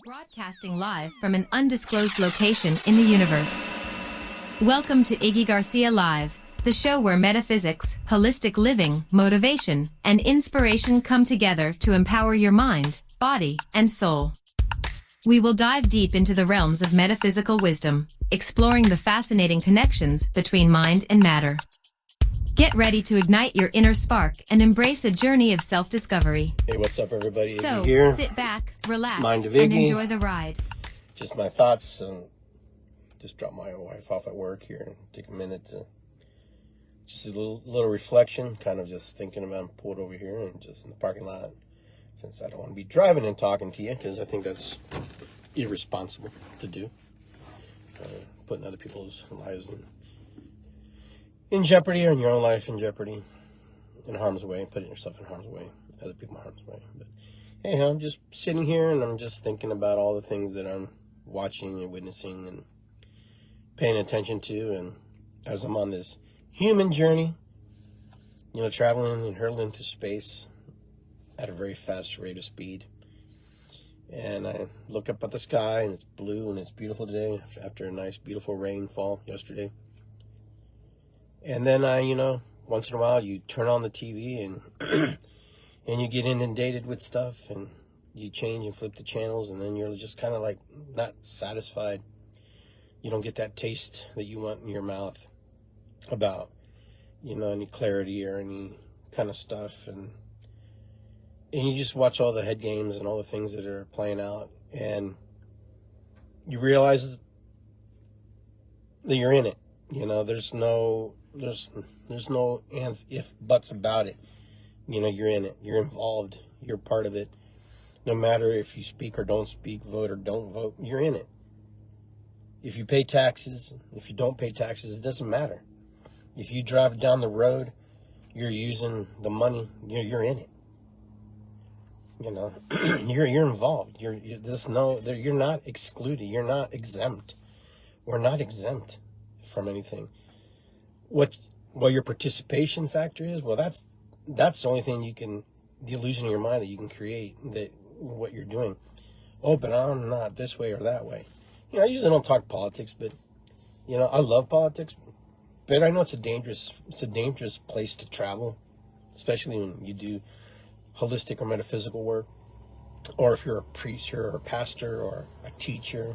Broadcasting live from an undisclosed location in the universe. Welcome to Iggy Garcia Live, the show where metaphysics, holistic living, motivation, and inspiration come together to empower your mind, body, and soul. We will dive deep into the realms of metaphysical wisdom, exploring the fascinating connections between mind and matter. Get ready to ignite your inner spark and embrace a journey of self-discovery. Hey, what's up, everybody? So, Iggy here. sit back, relax, Mind of and Iggy. enjoy the ride. Just my thoughts, and just dropped my wife off at work here and take a minute to just a little reflection, kind of just thinking about pulled over here and just in the parking lot, since I don't want to be driving and talking to you, because I think that's irresponsible to do, putting other people's lives in jeopardy, or in your own life in jeopardy, in harm's way, putting yourself in harm's way, other people in harm's way. But anyhow, I'm just sitting here and I'm just thinking about all the things that I'm watching and witnessing and paying attention to, and as I'm on this human journey, traveling and hurtling through space at a very fast rate of speed. And I look up at the sky and it's blue and it's beautiful today after a nice beautiful rainfall yesterday. And then once in a while you turn on the TV and and you get inundated with stuff, and you change and flip the channels, and then you're just kind of like not satisfied. You don't get that taste that you want in your mouth about, any clarity or any kind of stuff. And you just watch all the head games and all the things that are playing out, and you realize that you're in it. There's no ands, if, buts about it. You're in it. You're involved. You're part of it. No matter if you speak or don't speak, vote or don't vote, you're in it. If you pay taxes, if you don't pay taxes, it doesn't matter. If you drive down the road, you're using the money, you're in it. You're involved. You're not excluded. You're not exempt. We're not exempt from anything. What your participation factor is, well, that's the only thing the illusion in your mind that you can create, that what you're doing. Oh, but I'm not this way or that way. I usually don't talk politics, but I love politics, but I know it's a dangerous place to travel, especially when you do holistic or metaphysical work, or if you're a preacher or a pastor or a teacher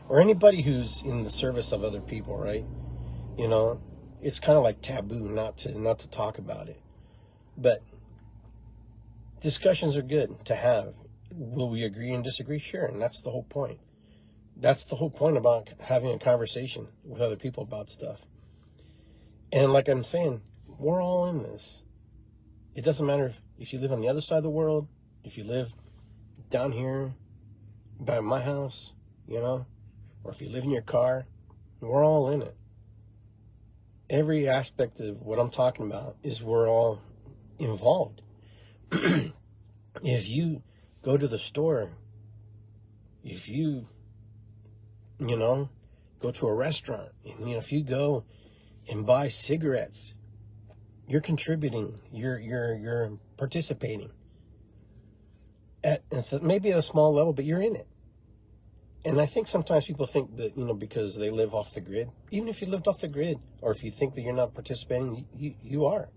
or anybody who's in the service of other people, right? It's kind of like taboo not to talk about it. But discussions are good to have. Will we agree and disagree? Sure, and that's the whole point. That's the whole point about having a conversation with other people about stuff. And like I'm saying, we're all in this. It doesn't matter if you live on the other side of the world, if you live down here by my house, or if you live in your car, we're all in it. Every aspect of what I'm talking about is we're all involved. If you go to the store, if you, go to a restaurant, and, if you go and buy cigarettes, you're contributing, you're participating at maybe at a small level, but you're in it. And I think sometimes people think that, because they live off the grid, even if you lived off the grid, or if you think that you're not participating, you are.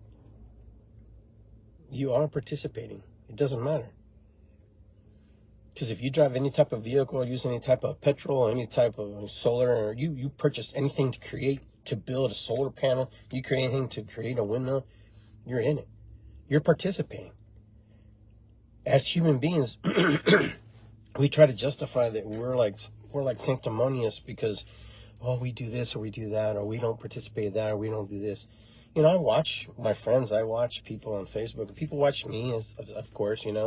You are participating. It doesn't matter. Because if you drive any type of vehicle, or use any type of petrol, or any type of solar, or you purchase anything to build a solar panel, you create anything to create a windmill, you're in it. You're participating. As human beings, we try to justify that we're like sanctimonious because, we do this or we do that, or we don't participate in that, or we don't do this. I watch my friends, I watch people on Facebook, people watch me, of course, and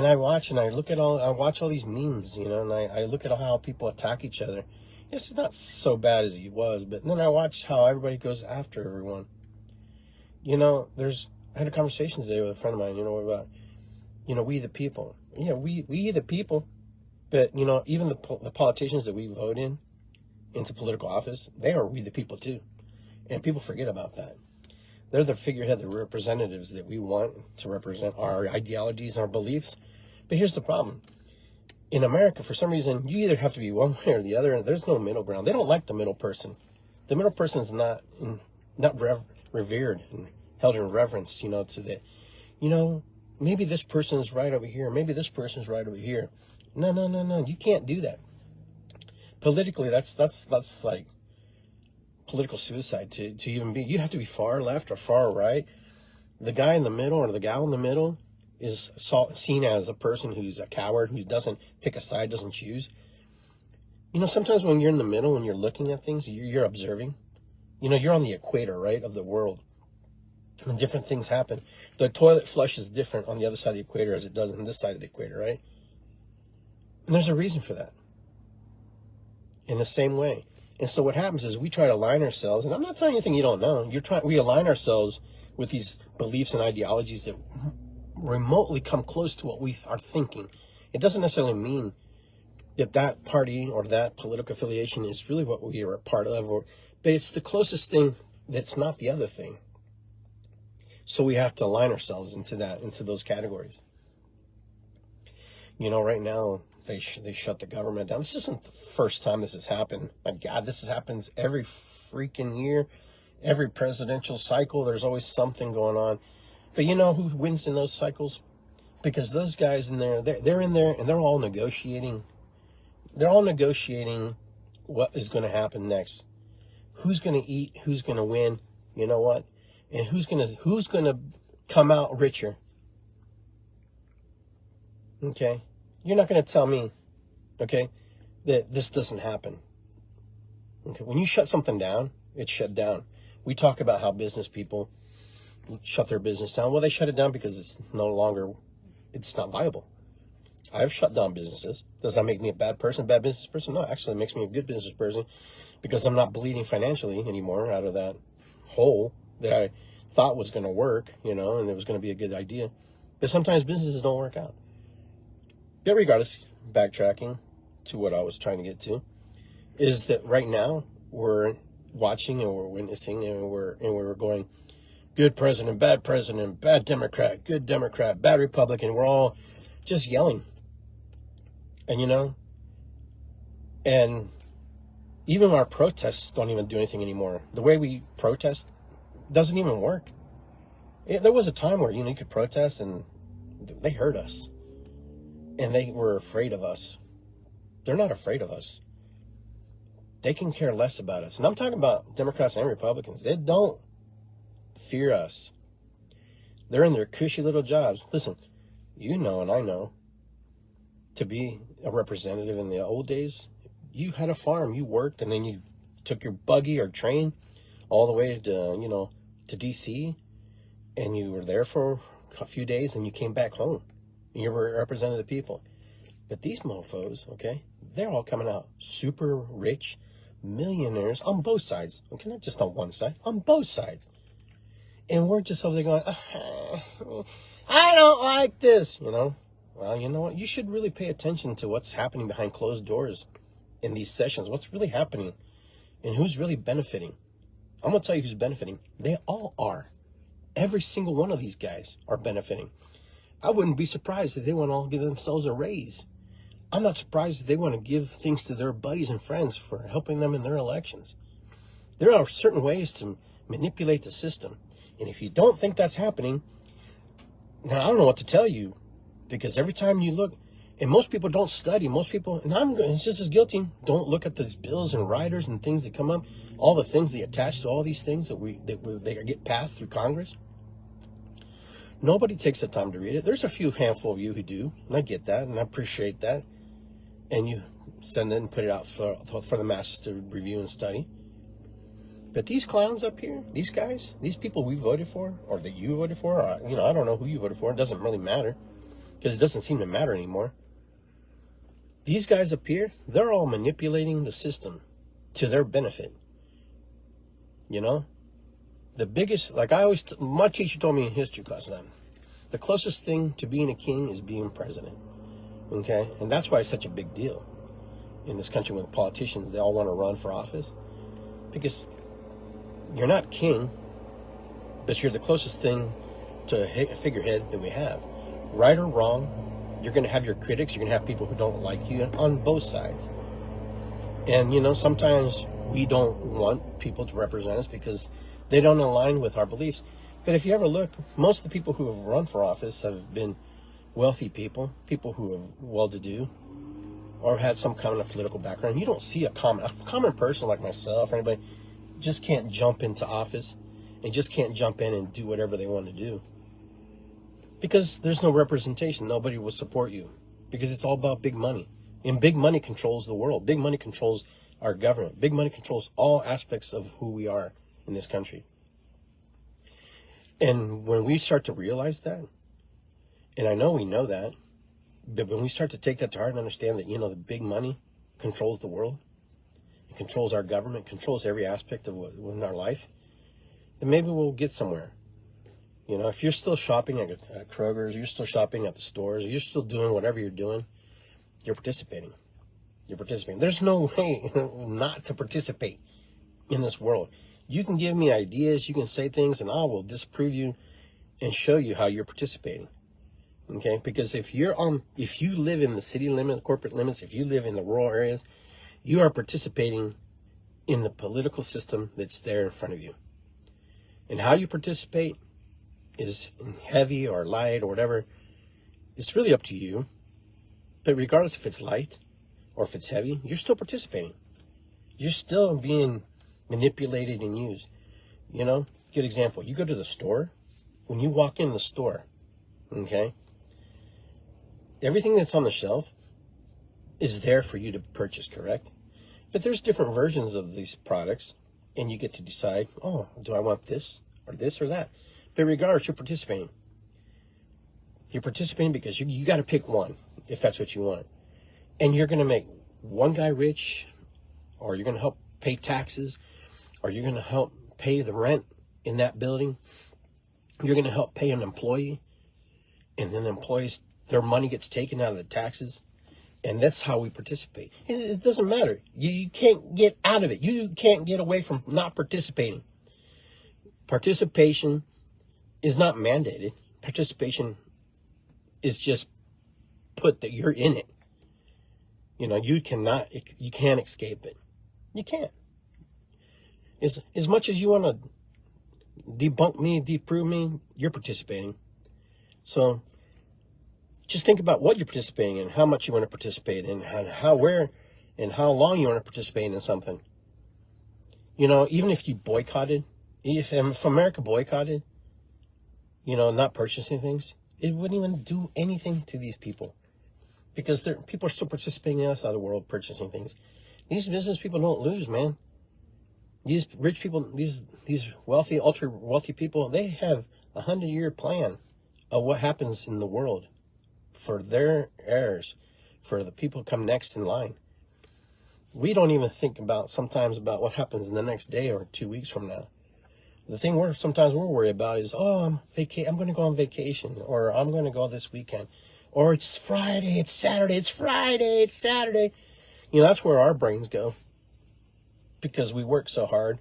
I watch and I watch all these memes, and I look at how people attack each other. It's not so bad as it was, but then I watch how everybody goes after everyone. I had a conversation today with a friend of mine, about, we the people. Yeah, we the people, but even the politicians that we vote into political office, they are we the people too, and people forget about that. They're the figurehead, the representatives that we want to represent our ideologies and our beliefs. But here's the problem: in America, for some reason, you either have to be one way or the other, and there's no middle ground. They don't like the middle person. The middle person is not revered and held in reverence, to the, maybe this person is right over here. Maybe this person is right over here. No. You can't do that. Politically, that's like political suicide to even be. You have to be far left or far right. The guy in the middle or the gal in the middle is seen as a person who's a coward, who doesn't pick a side, doesn't choose. Sometimes when you're in the middle and you're looking at things, you're observing. You're on the equator, right, of the world. And different things happen. The toilet flush is different on the other side of the equator as it does on this side of the equator, right? And there's a reason for that. In the same way. And so what happens is we try to align ourselves, and I'm not telling you anything you don't know. We align ourselves with these beliefs and ideologies that remotely come close to what we are thinking. It doesn't necessarily mean that party or that political affiliation is really what we are a part of, but it's the closest thing that's not the other thing. So we have to align ourselves into those categories. Right now they shut the government down. This isn't the first time this has happened. My God, this happens every freaking year, every presidential cycle. There's always something going on. But you know who wins in those cycles? Because those guys in there, they're in there and they're all negotiating. They're all negotiating what is going to happen next. Who's going to eat? Who's going to win? You know what? And who's going to come out richer? Okay? You're not going to tell me, okay, that this doesn't happen. Okay? When you shut something down, it's shut down. We talk about how business people shut their business down. Well, they shut it down because it's not viable. I've shut down businesses. Does that make me a bad business person? No, actually it makes me a good business person because I'm not bleeding financially anymore out of that hole that I thought was going to work, and it was going to be a good idea. But sometimes businesses don't work out. But regardless, backtracking to what I was trying to get to, is that right now we're watching and we're witnessing and we're going, good president, bad Democrat, good Democrat, bad Republican. We're all just yelling. And, and even our protests don't even do anything anymore. The way we protest doesn't even work. There was a time where, you could protest and they heard us. And they were afraid of us. They're not afraid of us. They can care less about us. And I'm talking about Democrats and Republicans. They don't fear us. They're in their cushy little jobs. Listen, and I know, to be a representative in the old days, you had a farm, you worked, and then you took your buggy or train all the way to DC, and you were there for a few days, and you came back home. And you were representing the people. But these mofos, okay, they're all coming out super rich, millionaires on both sides. Okay, not just on one side, on both sides. And we're just over there going, I don't like this, Well, you know what? You should really pay attention to what's happening behind closed doors in these sessions. What's really happening and who's really benefiting. I'm going to tell you who's benefiting. They all are. Every single one of these guys are benefiting. I wouldn't be surprised if they want to all give themselves a raise. I'm not surprised if they want to give things to their buddies and friends for helping them in their elections. There are certain ways to manipulate the system. And if you don't think that's happening, now I don't know what to tell you. Because every time you look, and most people don't study, and I'm just as guilty, don't look at these bills and riders and things that come up, all the things they attach to all these things that get passed through Congress. Nobody takes the time to read it. There's a few handful of you who do, and I get that, and I appreciate that. And you send it and put it out for the masses to review and study. But these clowns up here, these guys, these people we voted for, or that you voted for, or, I don't know who you voted for. It doesn't really matter, because it doesn't seem to matter anymore. These guys up here, they're all manipulating the system to their benefit. The biggest, like my teacher told me in history class that the closest thing to being a king is being president. Okay? And that's why it's such a big deal in this country when politicians, they all want to run for office. Because you're not king, but you're the closest thing to a figurehead that we have. Right or wrong, You're going to have your critics. You're going to have people who don't like you on both sides. And, you know, sometimes we don't want people to represent us because they don't align with our beliefs. But if you ever look, most of the people who have run for office have been wealthy people, people who are well-to-do, or had some kind of political background. You don't see a common person like myself or anybody just can't jump into office and just can't jump in and do whatever they want to do. Because there's no representation. Nobody will support you. Because it's all about big money. And big money controls the world. Big money controls our government. Big money controls all aspects of who we are in this country. And when we start to realize that, and I know we know that, but when we start to take that to heart and understand that, you know, the big money controls the world, it controls our government, controls every aspect of in our life, then maybe we'll get somewhere. You know, if you're still shopping at Kroger's, you're still shopping at the stores, you're still doing whatever you're doing, you're participating. You're participating. There's no way not to participate in this world. You can give me ideas, you can say things, and I will disprove you and show you how you're participating. Okay? Because if you live in the city limit, the corporate limits, if you live in the rural areas, you are participating in the political system that's there in front of you. And how you participate is heavy or light or whatever, it's really up to you. But regardless if it's light or if it's heavy, you're still participating. You're still being manipulated and used. You know, good example. You go to the store. When you walk in the store, okay, everything that's on the shelf is there for you to purchase, correct? But there's different versions of these products, and you get to decide, oh, do I want this or that? But regardless, you're participating. You're participating because you got to pick one, if that's what you want. And you're going to make one guy rich, or you're going to help pay taxes, or you're going to help pay the rent in that building. You're going to help pay an employee, and then the employees, their money gets taken out of the taxes. And that's how we participate. It doesn't matter. You can't get out of it. You can't get away from not participating. Participation is not mandated. Participation is just put that you're in it. You know, you can't escape it. You can't. As much as you want to debunk me, disprove me, you're participating. So just think about what you're participating in, how much you want to participate in, where, and how long you want to participate in something. You know, even if you boycotted, if America boycotted, you know, not purchasing things, it wouldn't even do anything to these people. Because people are still participating in outside the world, purchasing things. These business people don't lose, man. These rich people, these wealthy, ultra wealthy people, they have a 100-year plan of what happens in the world for their heirs, for the people who come next in line. We don't even think sometimes about what happens in the next day or 2 weeks from now. The thing we're worried about is, oh, I'm going to go on vacation, or I'm going to go this weekend, or it's Friday, it's Saturday, it's Friday, it's Saturday. You know, that's where our brains go, because we work so hard,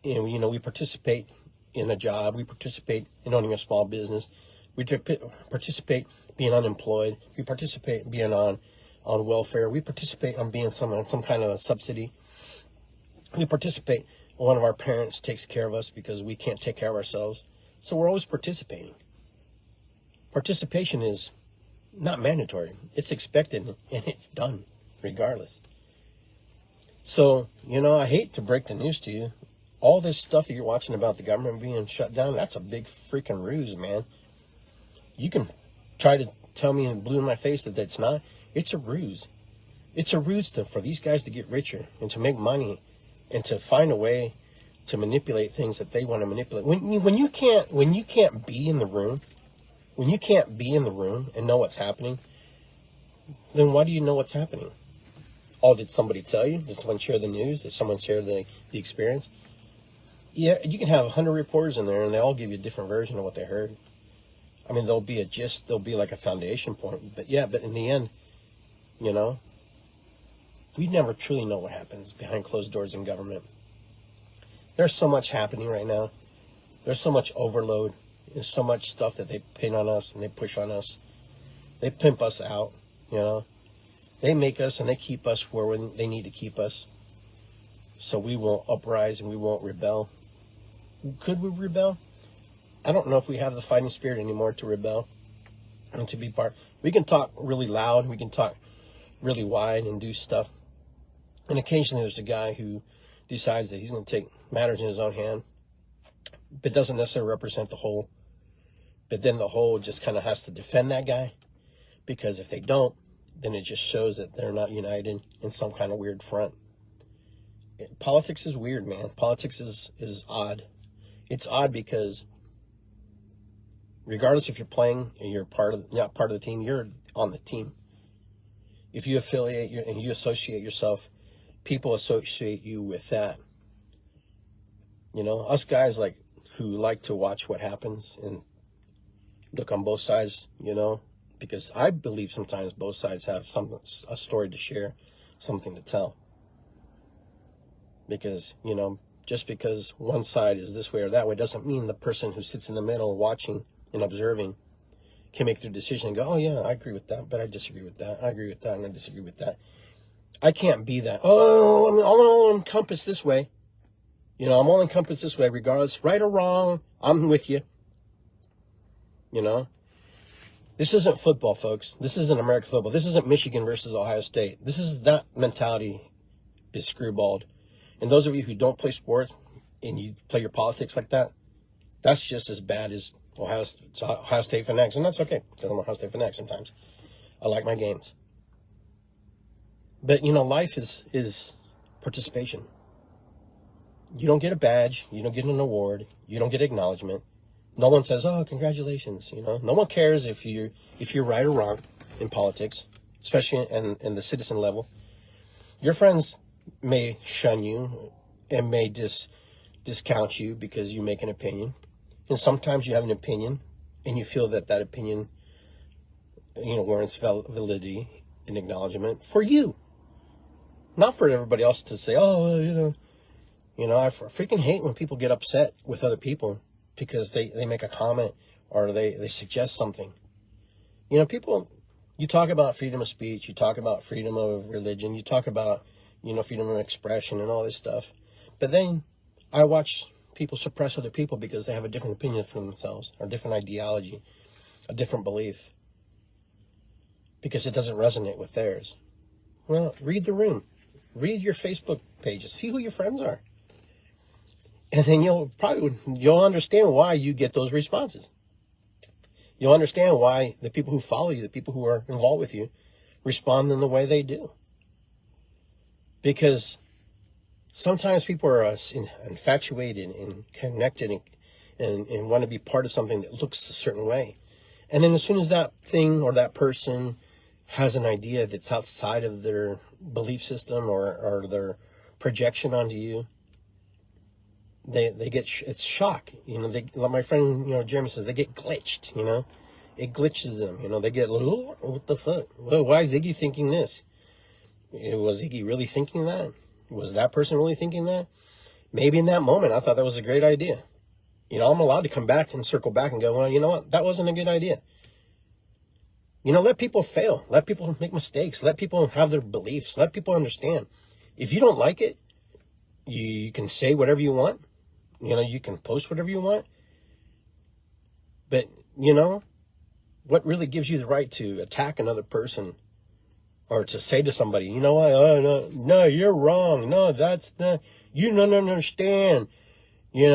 and, you know, we participate in a job, we participate in owning a small business, we participate being unemployed, we participate being on welfare, we participate on being some kind of a subsidy, we participate. One of our parents takes care of us because we can't take care of ourselves. So we're always participating. Participation is not mandatory. It's expected, and it's done regardless. So, you know, I hate to break the news to you. All this stuff that you're watching about the government being shut down, that's a big freaking ruse, man. You can try to tell me in blue in my face that it's not. It's a ruse. It's a ruse for these guys to get richer and to make money, and to find a way to manipulate things that they want to manipulate. When you can't be in the room, when you can't be in the room and know what's happening, then why do you know what's happening? Oh, did somebody tell you? Did someone share the news? Did someone share the experience? Yeah, you can have 100 reporters in there, and they all give you a different version of what they heard. I mean, there'll be like a foundation point. But in the end, you know, we never truly know what happens behind closed doors in government. There's so much happening right now. There's so much overload. There's so much stuff that they pin on us and they push on us They pimp us out, you know. They make us and they keep us where they need to keep us. So we won't uprise and we won't rebel. Could we rebel? I don't know if we have the fighting spirit anymore to rebel and to be part. We can talk really loud. We can talk really wide and do stuff. And occasionally there's a guy who decides that he's going to take matters in his own hand, but doesn't necessarily represent the whole. But then the whole just kind of has to defend that guy, because if they don't, then it just shows that they're not united in some kind of weird front. Politics is weird, man. Politics is odd. It's odd because regardless if you're playing and you're not part of the team, you're on the team. If you affiliate and you associate yourself, people associate you with that. You know, us guys who like to watch what happens and look on both sides, you know, because I believe sometimes both sides have a story to share, something to tell. Because, you know, just because one side is this way or that way doesn't mean the person who sits in the middle watching and observing can make their decision and go, oh yeah, I agree with that, but I disagree with that. I agree with that and I disagree with that. I can't be that. Oh, I'm all encompassed this way. You know, I'm all encompassed this way, regardless, right or wrong, I'm with you. You know, this isn't football, folks. This isn't American football. This isn't Michigan versus Ohio State. That mentality is screwballed. And those of you who don't play sports and you play your politics like that, that's just as bad as Ohio State fanatics. And that's okay, because I'm Ohio State fanatic sometimes. I like my games. But, you know, life is participation. You don't get a badge. You don't get an award. You don't get acknowledgement. No one says, oh, congratulations. You know, no one cares if you're right or wrong in politics, especially in the citizen level. Your friends may shun you and may discount you because you make an opinion. And sometimes you have an opinion and you feel that opinion, you know, warrants validity and acknowledgement for you. Not for everybody else to say, oh, you know, I freaking hate when people get upset with other people because they make a comment or they suggest something. You know, people, you talk about freedom of speech, you talk about freedom of religion, you talk about, you know, freedom of expression and all this stuff. But then I watch people suppress other people because they have a different opinion for themselves, or a different ideology, a different belief, because it doesn't resonate with theirs. Well, read the room. Read your Facebook pages. See who your friends are. And then you'll understand why you get those responses. You'll understand why the people who follow you, the people who are involved with you, respond in the way they do. Because sometimes people are infatuated and connected and want to be part of something that looks a certain way. And then as soon as that thing or that person has an idea that's outside of their belief system or their projection onto you, they get it's shock. You know, like my friend, you know, Jeremy says, they get glitched. You know, it glitches them. You know, they get, oh, what the fuck? Well, why is Iggy thinking this? Was Iggy really thinking that? Was that person really thinking that? Maybe in that moment, I thought that was a great idea. You know, I'm allowed to come back and circle back and go, well, you know what? That wasn't a good idea. You know, let people fail. Let people make mistakes. Let people have their beliefs. Let people understand. If you don't like it, you can say whatever you want. You know, you can post whatever you want. But, you know, what really gives you the right to attack another person or to say to somebody, you know what, no, you're wrong. No, that's not, you don't understand. You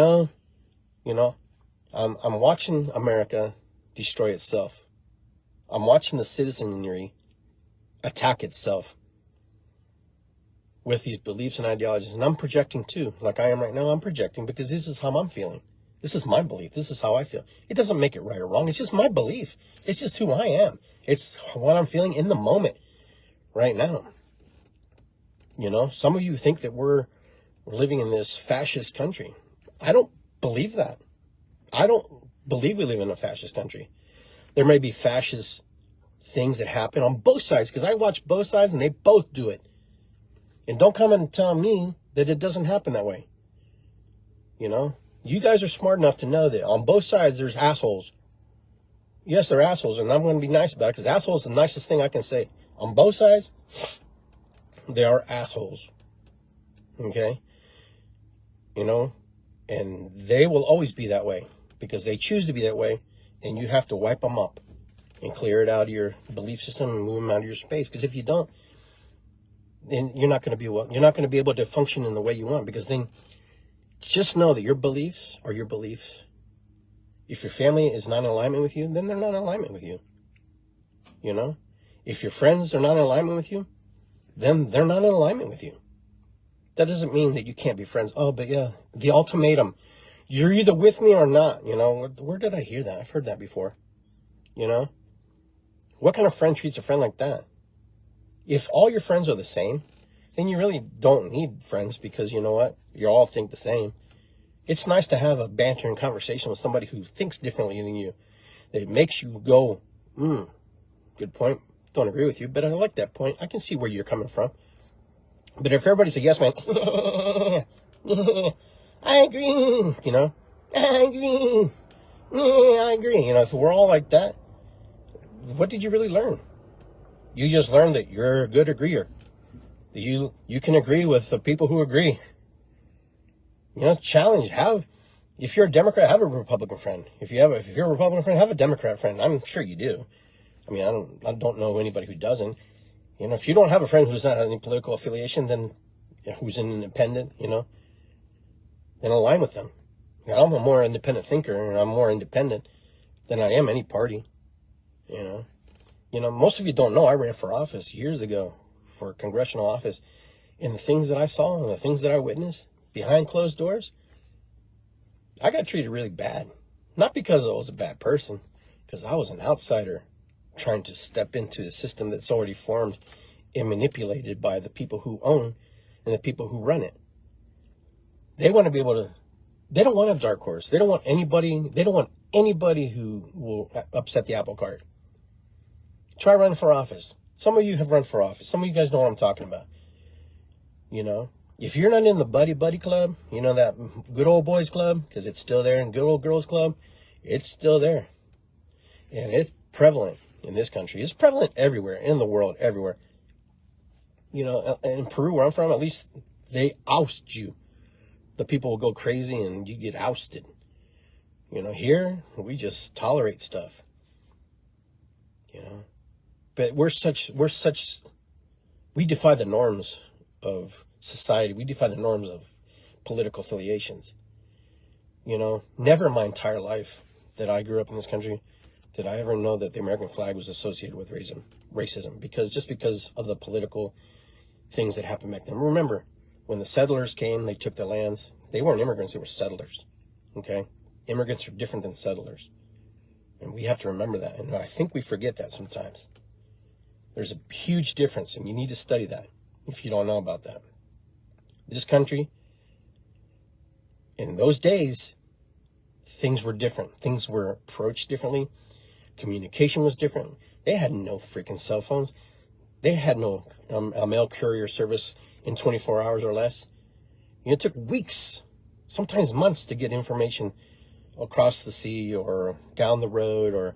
know, I'm watching America destroy itself. I'm watching the citizenry attack itself with these beliefs and ideologies. And I'm projecting too, like I am right now. I'm projecting because this is how I'm feeling. This is my belief. This is how I feel. It doesn't make it right or wrong. It's just my belief. It's just who I am. It's what I'm feeling in the moment right now. You know, some of you think that we're living in this fascist country. I don't believe that. I don't believe we live in a fascist country. There may be fascist things that happen on both sides, because I watch both sides and they both do it. And don't come and tell me that it doesn't happen that way. You know, you guys are smart enough to know that on both sides there's assholes. Yes, they're assholes, and I'm going to be nice about it, because asshole is the nicest thing I can say. On both sides, they are assholes. Okay? You know? And they will always be that way, because they choose to be that way, and you have to wipe them up and clear it out of your belief system and move them out of your space. Because if you don't, then you're not going to be able to function in the way you want, because then just know that your beliefs are your beliefs. If your family is not in alignment with you, then they're not in alignment with you. You know? If your friends are not in alignment with you, then they're not in alignment with you. That doesn't mean that you can't be friends. Oh, but yeah, the ultimatum. You're either with me or not. You know, where did I hear that? I've heard that before. You know? What kind of friend treats a friend like that? If all your friends are the same, then you really don't need friends, because you know what? You all think the same. It's nice to have a banter and conversation with somebody who thinks differently than you. That makes you go, good point. Don't agree with you, but I like that point. I can see where you're coming from. But if everybody's a yes man, I agree, you know, I agree, I agree. You know, if we're all like that, what did you really learn? You just learned that you're a good agreeer. That you can agree with the people who agree. You know, challenge. If you're a Democrat, have a Republican friend. If you're a Republican friend, have a Democrat friend. I'm sure you do. I mean, I don't know anybody who doesn't. You know, if you don't have a friend who's not any political affiliation, then who's an independent, you know, then align with them. You know, I'm a more independent thinker, and I'm more independent than I am any party. You know, most of you don't know I ran for office years ago, for congressional office, and the things that I saw and the things that I witnessed behind closed doors, I got treated really bad. Not because I was a bad person, because I was an outsider trying to step into a system that's already formed and manipulated by the people who own and the people who run it. They want to be able to, they don't want a dark horse. They don't want anybody who will upset the apple cart. Try running for office. Some of you have run for office. Some of you guys know what I'm talking about. You know, if you're not in the buddy club, you know, that good old boys club, because it's still there, and good old girls club, it's still there. And it's prevalent in this country. It's prevalent everywhere, in the world, everywhere. You know, in Peru, where I'm from, at least they oust you. The people will go crazy and you get ousted. You know, here, we just tolerate stuff. You know, but we defy the norms of society. We defy the norms of political affiliations. You know, never in my entire life that I grew up in this country did I ever know that the American flag was associated with racism, because of the political things that happened back then. Remember, when the settlers came, they took the lands. They weren't immigrants, they were settlers. Okay? Immigrants are different than settlers. And we have to remember that. And I think we forget that sometimes. There's a huge difference, and you need to study that if you don't know about that. This country, in those days, things were different. Things were approached differently. Communication was different. They had no freaking cell phones. They had no mail courier service in 24 hours or less. You know, it took weeks, sometimes months, to get information across the sea or down the road, or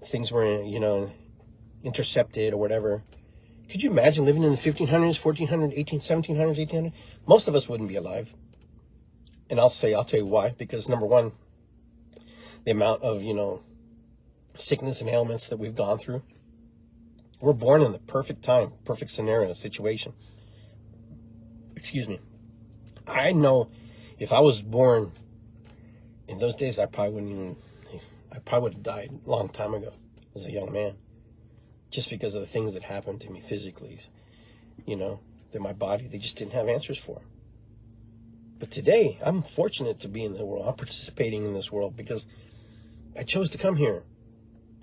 things were, you know, intercepted or whatever. Could you imagine living in the 1500s, 1400s, 1700s, 1800s? Most of us wouldn't be alive. And I'll tell you why. Because number one, the amount of, you know, sickness and ailments that we've gone through. We're born in the perfect time, perfect scenario, situation. Excuse me. I know if I was born in those days, I probably would have died a long time ago as a young man. Just because of the things that happened to me physically, you know, that my body, they just didn't have answers for. But today, I'm fortunate to be in the world. I'm participating in this world because I chose to come here.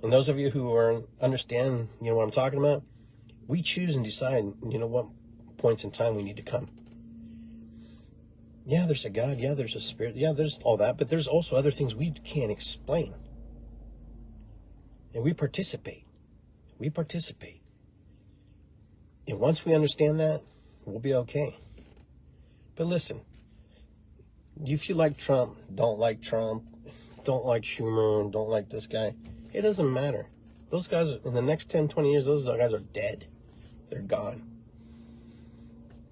And those of you who understand, you know, what I'm talking about, we choose and decide, you know, what points in time we need to come. Yeah, there's a God. Yeah, there's a spirit. Yeah, there's all that. But there's also other things we can't explain. And we participate. We participate. And once we understand that, we'll be okay. But listen, if you like Trump, don't like Schumer, don't like this guy, It doesn't matter. Those guys, in the next 10, 20 years, those guys are dead. They're gone.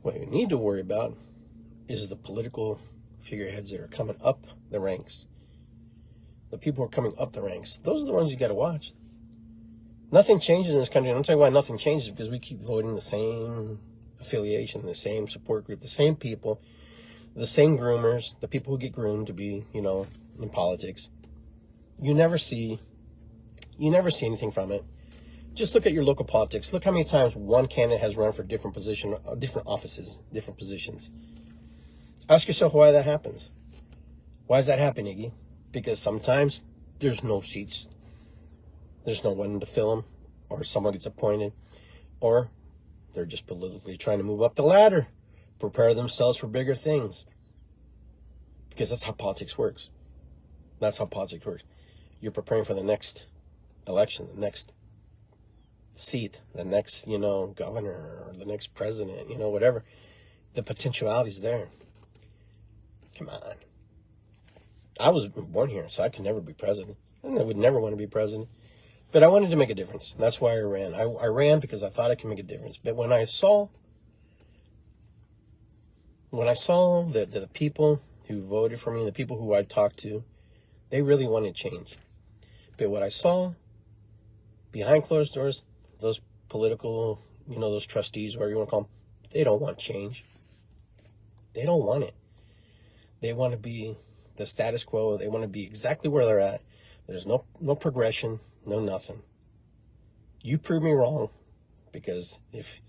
What we need to worry about is the political figureheads that are coming up the ranks. The people who are coming up the ranks. Those are the ones you got to watch. Nothing changes in this country. And I'm telling you why nothing changes, because we keep voting the same affiliation, the same support group, the same people, the same groomers, the people who get groomed to be, in politics. You never see anything from it. Just look at your local politics. Look how many times one candidate has run for different offices, different positions. Ask yourself why that happens. Why does that happen, Iggy? Because sometimes there's no seats. There's no one to fill them, or someone gets appointed, or they're just politically trying to move up the ladder, prepare themselves for bigger things. Because that's how politics works. That's how politics works. You're preparing for the next election, the next seat, the next, governor, or the next president, whatever. The potentiality's there. Come on. I was born here, so I could never be president. I would never want to be president. But I wanted to make a difference. That's why I ran. I ran because I thought I could make a difference. But when I saw that the people who voted for me, the people who I talked to, they really wanted change. But what I saw behind closed doors, those political, those trustees, whatever you want to call them, they don't want change. They don't want it. They want to be the status quo. They want to be exactly where they're at. There's no progression, no nothing. You prove me wrong, because if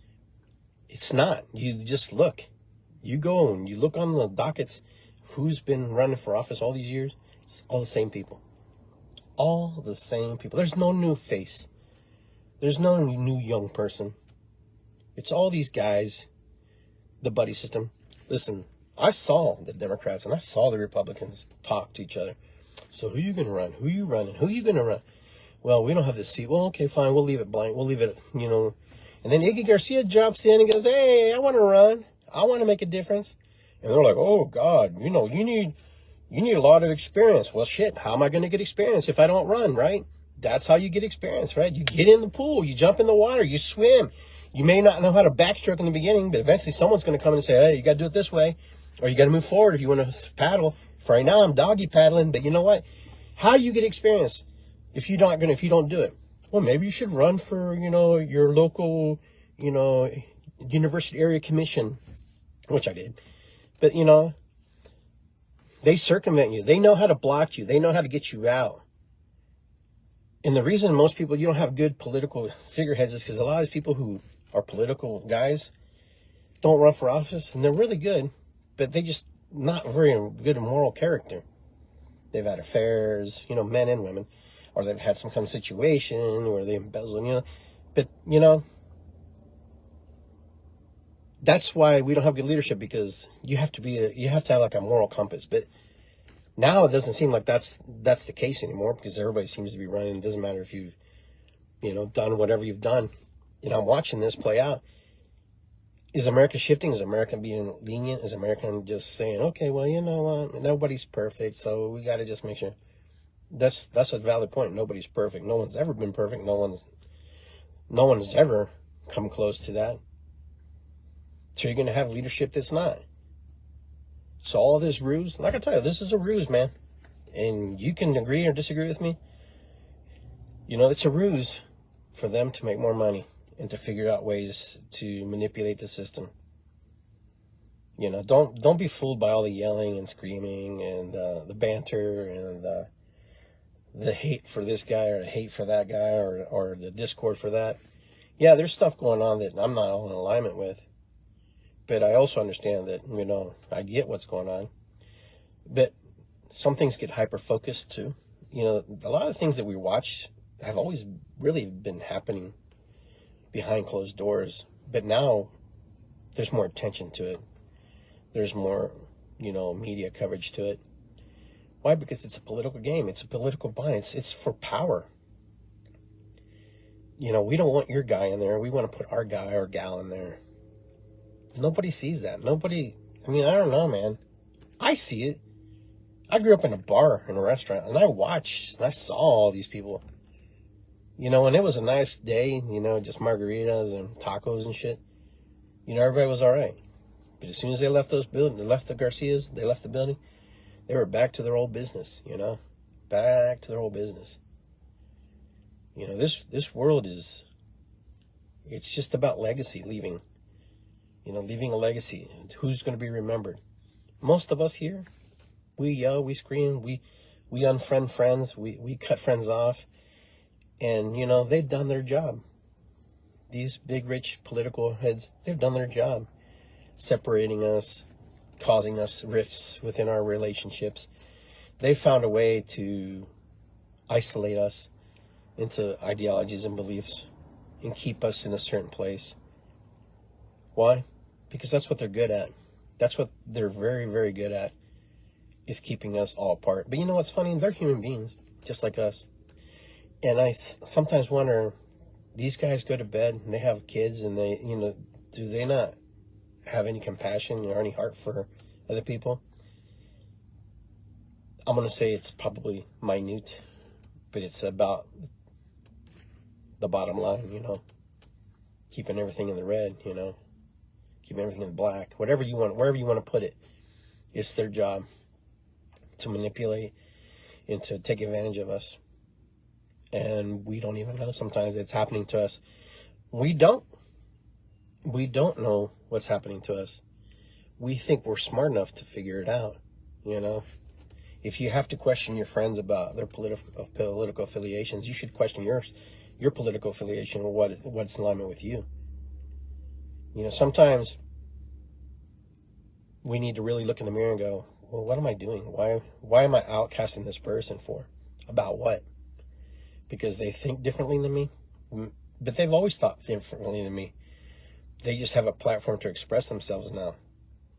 it's not, you just look. You go and you look on the dockets, who's been running for office all these years? It's all the same people. All the same people. There's no new face. There's no new young person. It's all these guys, the buddy system. Listen, I saw the Democrats and I saw the Republicans talk to each other. So who are you going to run? Who are you running? Who are you going to run? Well, we don't have this seat. Well, okay, fine. We'll leave it blank. We'll leave it, And then Iggy Garcia drops in and goes, hey, I want to run. I want to make a difference. And they're like, oh, God, you need a lot of experience. Well, shit, how am I going to get experience if I don't run, right? That's how you get experience, right? You get in the pool, you jump in the water, you swim. You may not know how to backstroke in the beginning, but eventually someone's going to come and say, hey, you got to do it this way, or you got to move forward if you want to paddle. For right now, I'm doggy paddling, but you know what? How do you get experience if you don't do it? Well, maybe you should run for, your local, university area commission, which I did. But, they circumvent you. They know how to block you. They know how to get you out. And the reason most people, you don't have good political figureheads is because a lot of these people who are political guys don't run for office, and they're really good, but they just not very good in moral character. They've had affairs, men and women, or they've had some kind of situation where they embezzle, but, that's why we don't have good leadership, because you have to have like a moral compass. But now it doesn't seem like that's the case anymore, because everybody seems to be running. It doesn't matter if you've, done whatever you've done. I'm watching this play out. Is America shifting? Is America being lenient? Is America just saying, okay, well, you know what? Nobody's perfect, so we got to just make sure. That's a valid point. Nobody's perfect. No one's ever been perfect. No one's ever come close to that. So you're going to have leadership that's not. So all this ruse, like I tell you, this is a ruse, man. And you can agree or disagree with me. It's a ruse for them to make more money and to figure out ways to manipulate the system. Don't be fooled by all the yelling and screaming and the banter and the hate for this guy or the hate for that guy or the discord for that. Yeah, there's stuff going on that I'm not all in alignment with. But I also understand that, I get what's going on. But some things get hyper-focused too. A lot of things that we watch have always really been happening behind closed doors. But now there's more attention to it. There's more, media coverage to it. Why? Because it's a political game. It's a political bind. It's for power. We don't want your guy in there. We want to put our guy or gal in there. Nobody sees that. I don't know, man. I see it. I grew up in a bar, in a restaurant, and I watched, and I saw all these people. You know, when it was a nice day, you know, just margaritas and tacos and shit, you know, everybody was all right. But as soon as they left those buildings, they left the Garcias, they left the building, they were back to their old business, you know, back to their old business. You know, this world is, it's just about legacy, leaving a legacy. Who's going to be remembered? Most of us here, we yell, we scream, we unfriend friends, we cut friends off. And, you know, they've done their job. These big, rich political heads, they've done their job. Separating us, causing us rifts within our relationships. They found a way to isolate us into ideologies and beliefs and keep us in a certain place. Why? Because that's what they're good at. That's what they're very, very good at, is keeping us all apart. But you know what's funny? They're human beings, just like us. And I sometimes wonder, these guys go to bed and they have kids and they, you know, do they not have any compassion or any heart for other people? I'm going to say it's probably minute, but it's about the bottom line, you know, keeping everything in the red, you know, keeping everything in the black, whatever you want, wherever you want to put it. It's their job to manipulate and to take advantage of us. And we don't even know sometimes it's happening to us. We don't know what's happening to us. We think we're smart enough to figure it out, you know. If you have to question your friends about their political affiliations, you should question your political affiliation or what's in alignment with you. You know, sometimes we need to really look in the mirror and go, well, what am I doing? Why am I outcasting this person for? About what? Because they think differently than me? But they've always thought differently than me. They just have a platform to express themselves now.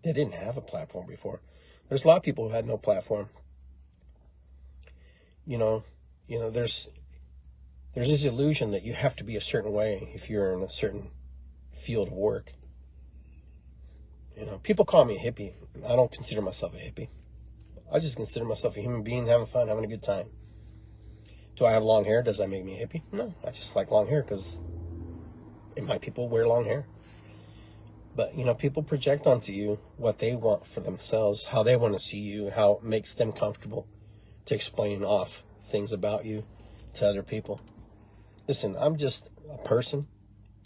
They didn't have a platform before. There's a lot of people who had no platform. You know, there's this illusion that you have to be a certain way if you're in a certain field of work. You know, people call me a hippie. I don't consider myself a hippie. I just consider myself a human being having fun, having a good time. Do I have long hair? Does that make me a hippie? No, I just like long hair because my people wear long hair. But, you know, people project onto you what they want for themselves, how they want to see you, how it makes them comfortable to explain off things about you to other people. Listen, I'm just a person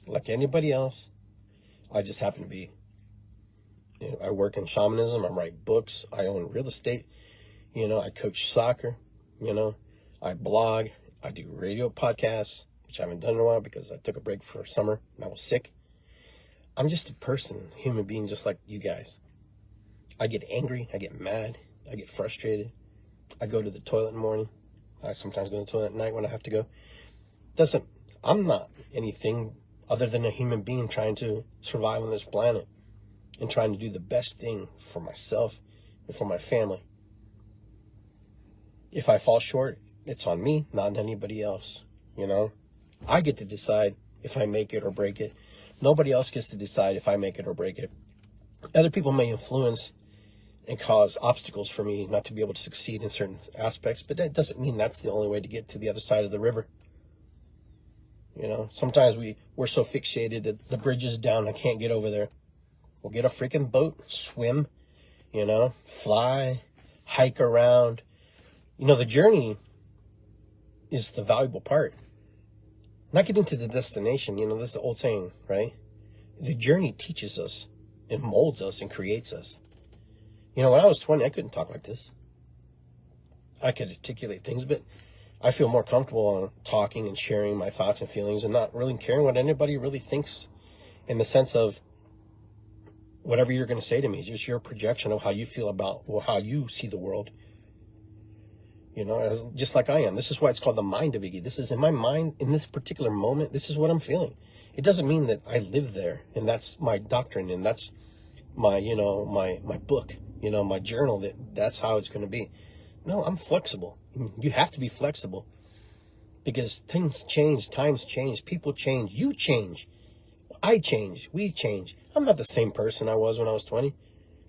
like anybody else. I just happen to be, you know, I work in shamanism, I write books, I own real estate, you know, I coach soccer, you know, I blog, I do radio podcasts, which I haven't done in a while because I took a break for summer and I was sick. I'm just a person, human being, just like you guys. I get angry, I get mad, I get frustrated. I go to the toilet in the morning. I sometimes go to the toilet at night when I have to go. I'm not anything other than a human being trying to survive on this planet and trying to do the best thing for myself and for my family. If I fall short, it's on me, not on anybody else. You know, I get to decide if I make it or break it. Nobody else gets to decide if I make it or break it. Other people may influence and cause obstacles for me not to be able to succeed in certain aspects, but that doesn't mean that's the only way to get to the other side of the river. You know, sometimes we're so fixated that the bridge is down, I can't get over there. We'll get a freaking boat, swim, you know, fly, hike around. You know, the journey is the valuable part. Not getting to the destination, you know, this is the old saying, right? The journey teaches us and molds us and creates us. You know, when I was 20, I couldn't talk like this. I could articulate things, but I feel more comfortable on talking and sharing my thoughts and feelings and not really caring what anybody really thinks, in the sense of whatever you're going to say to me is just your projection of how you feel about, or how you see the world. You know, just like I am. This is why it's called the mind of Iggy. This is in my mind, in this particular moment, this is what I'm feeling. It doesn't mean that I live there and that's my doctrine and that's my, you know, my book, you know, my journal, that's how it's going to be. No, I'm flexible. You have to be flexible because things change, times change, people change, you change, I change, we change. I'm not the same person I was when I was 20.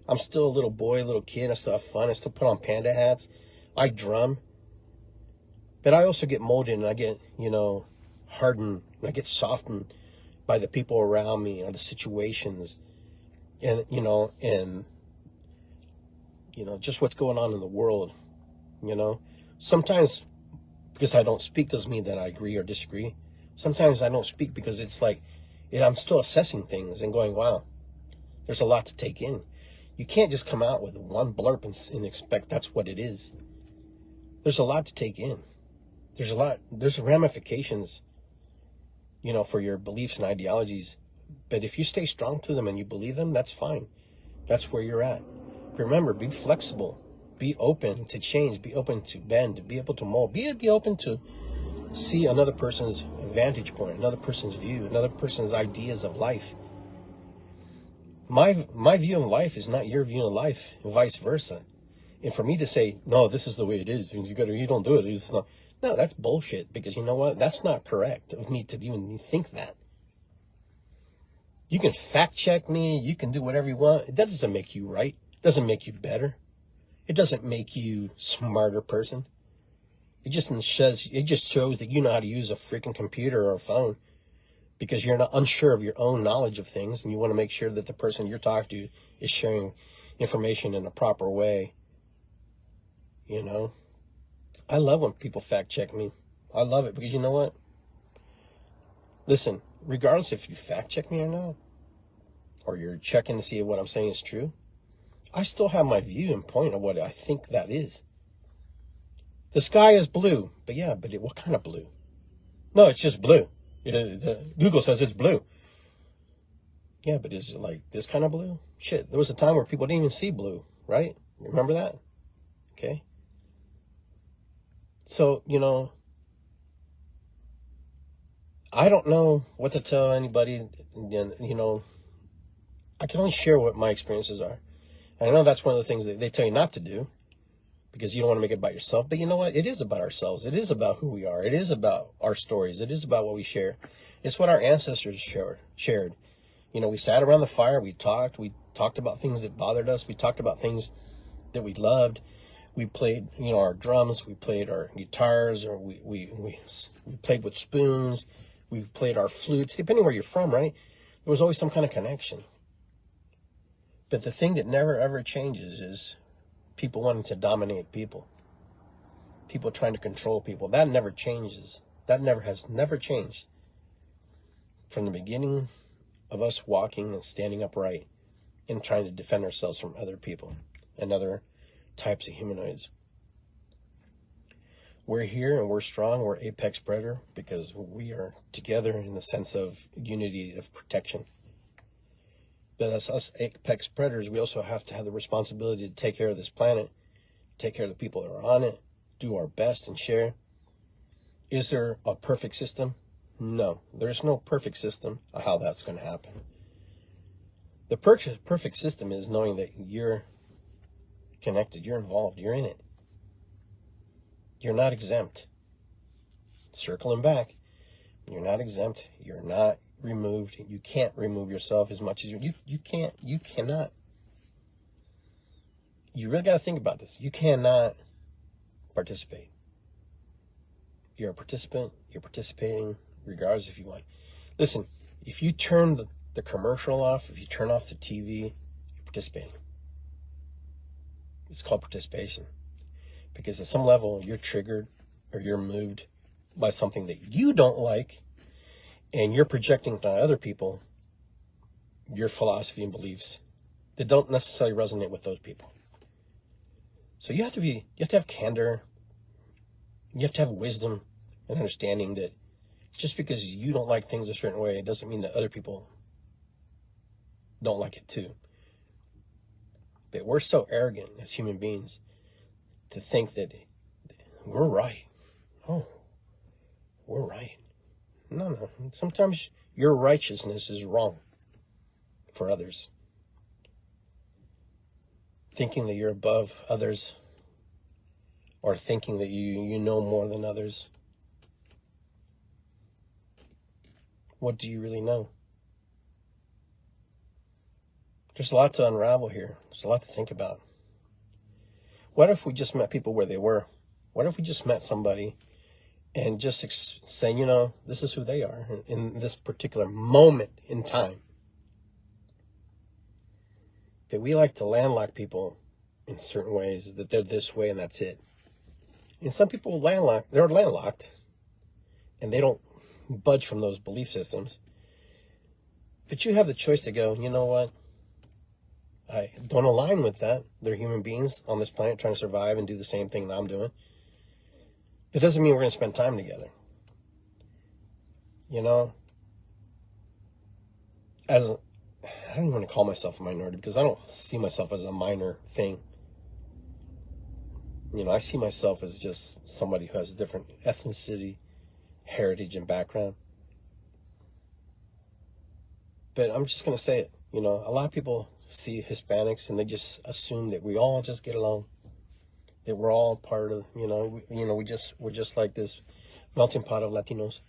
I'm still a little boy, a little kid. I still have fun. I still put on panda hats. I drum. But I also get molded and I get, you know, hardened, and I get softened by the people around me or the situations, and just what's going on in the world. Sometimes because I don't speak doesn't mean that I agree or disagree. Sometimes I don't speak because it's like I'm still assessing things and going, wow, there's a lot to take in. You can't just come out with one blurb and expect that's what it is. There's a lot to take in. There's ramifications, for your beliefs and ideologies. But if you stay strong to them and you believe them, that's fine. That's where you're at. Remember, be flexible. Be open to change. Be open to bend. Be able to mold. Be open to see another person's vantage point, another person's view, another person's ideas of life. My view of life is not your view of life, and vice versa. And for me to say, no, this is the way it is, you don't do it. It's not. No, that's bullshit, because you know what? That's not correct of me to even think that. You can fact check me. You can do whatever you want. That doesn't make you right. It doesn't make you better. It doesn't make you a smarter person. It just shows that you know how to use a freaking computer or a phone, because you're not unsure of your own knowledge of things, and you want to make sure that the person you're talking to is sharing information in a proper way. I love when people fact check me. I love it, because you know what? Listen, regardless if you fact check me or not, or you're checking to see if what I'm saying is true, I still have my view and point of what I think that is. The sky is blue, but what kind of blue? No, it's just blue. Google says it's blue. Yeah, but is it like this kind of blue? Shit, there was a time where people didn't even see blue, right? Remember that? Okay. So, I don't know what to tell anybody. I can only share what my experiences are. And I know that's one of the things that they tell you not to do, because you don't want to make it about yourself. But you know what? It is about ourselves. It is about who we are. It is about our stories. It is about what we share. It's what our ancestors shared. We sat around the fire. We talked about things that bothered us. We talked about things that we loved. We played, our drums. We played our guitars, or we played with spoons. We played our flutes, depending where you're from, right? There was always some kind of connection. But the thing that never, ever changes is people wanting to dominate people. People trying to control people. That never changes. That has never changed. From the beginning of us walking and standing upright and trying to defend ourselves from other people and other types of humanoids. We're here and we're strong. We're apex predator because we are together in the sense of unity of protection. But as us apex predators, we also have to have the responsibility to take care of this planet, take care of the people that are on it, do our best and share. Is there a perfect system? No, there's no perfect system of how that's going to happen. The perfect system is knowing that you're connected, you're involved, you're in it. You're not exempt. Circling back, you're not exempt, you're not removed. You can't remove yourself as much as you cannot. You really got to think about this. You cannot participate. You're a participant, you're participating regardless if you want. Listen, if you turn the commercial off, if you turn off the TV, you're participating. It's called participation. Because at some level, you're triggered or you're moved by something that you don't like, and you're projecting to other people your philosophy and beliefs that don't necessarily resonate with those people. So you have to have candor. You have to have wisdom and understanding that just because you don't like things a certain way, it doesn't mean that other people don't like it too. But we're so arrogant as human beings to think that we're right. Oh, we're right. No. Sometimes your righteousness is wrong for others. Thinking that you're above others, or thinking that you know more than others. What do you really know? There's a lot to unravel here. There's a lot to think about. What if we just met people where they were? What if we just met somebody and just saying, you know, this is who they are in this particular moment in time. That we like to landlock people in certain ways, that they're this way and that's it. And some people they're landlocked, and they don't budge from those belief systems. But you have the choice to go, you know what? I don't align with that. They're human beings on this planet trying to survive and do the same thing that I'm doing. That doesn't mean we're going to spend time together. You know, I don't even want to call myself a minority, because I don't see myself as a minor thing. You know, I see myself as just somebody who has a different ethnicity, heritage, and background. But I'm just going to say it. You know, a lot of people see Hispanics and they just assume that we all just get along, that we're all part of, we're just like this melting pot of Latinos.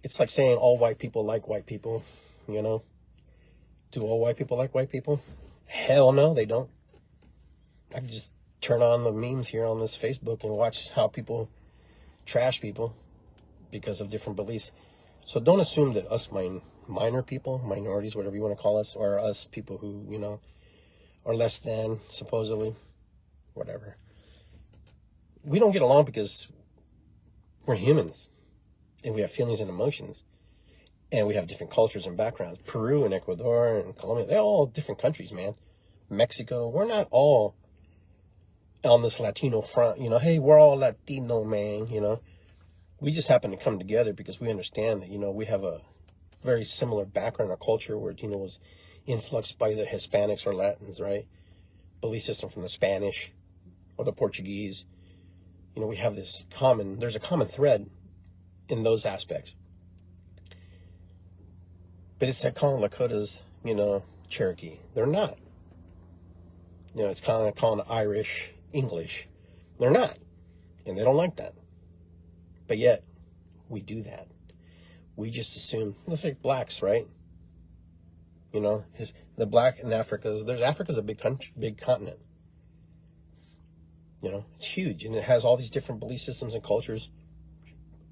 It's like saying all white people like white people, you know. Do all white people like white people? Hell no, they don't. I can just turn on the memes here on this Facebook and watch how people trash people because of different beliefs. So don't assume that us minor people, minorities, whatever you want to call us, or us people who, you know, are less than, supposedly, whatever. We don't get along because we're humans and we have feelings and emotions, and we have different cultures and backgrounds. Peru and Ecuador and Colombia, they're all different countries, man. Mexico, we're not all on this Latino front, you know, hey, we're all Latino, man, you know. We just happen to come together because we understand that, you know, we have a very similar background or culture where, you know, was influxed by the Hispanics or Latins, right? Belief system from the Spanish or the Portuguese. You know, we have there's a common thread in those aspects. But it's like calling Lakotas, you know, Cherokee. They're not. You know, it's kind of like calling Irish English. They're not. And they don't like that. But yet, we do that. We just assume, let's say blacks, right? You know, the black in Africa's a big country, big continent. You know, it's huge, and it has all these different belief systems and cultures,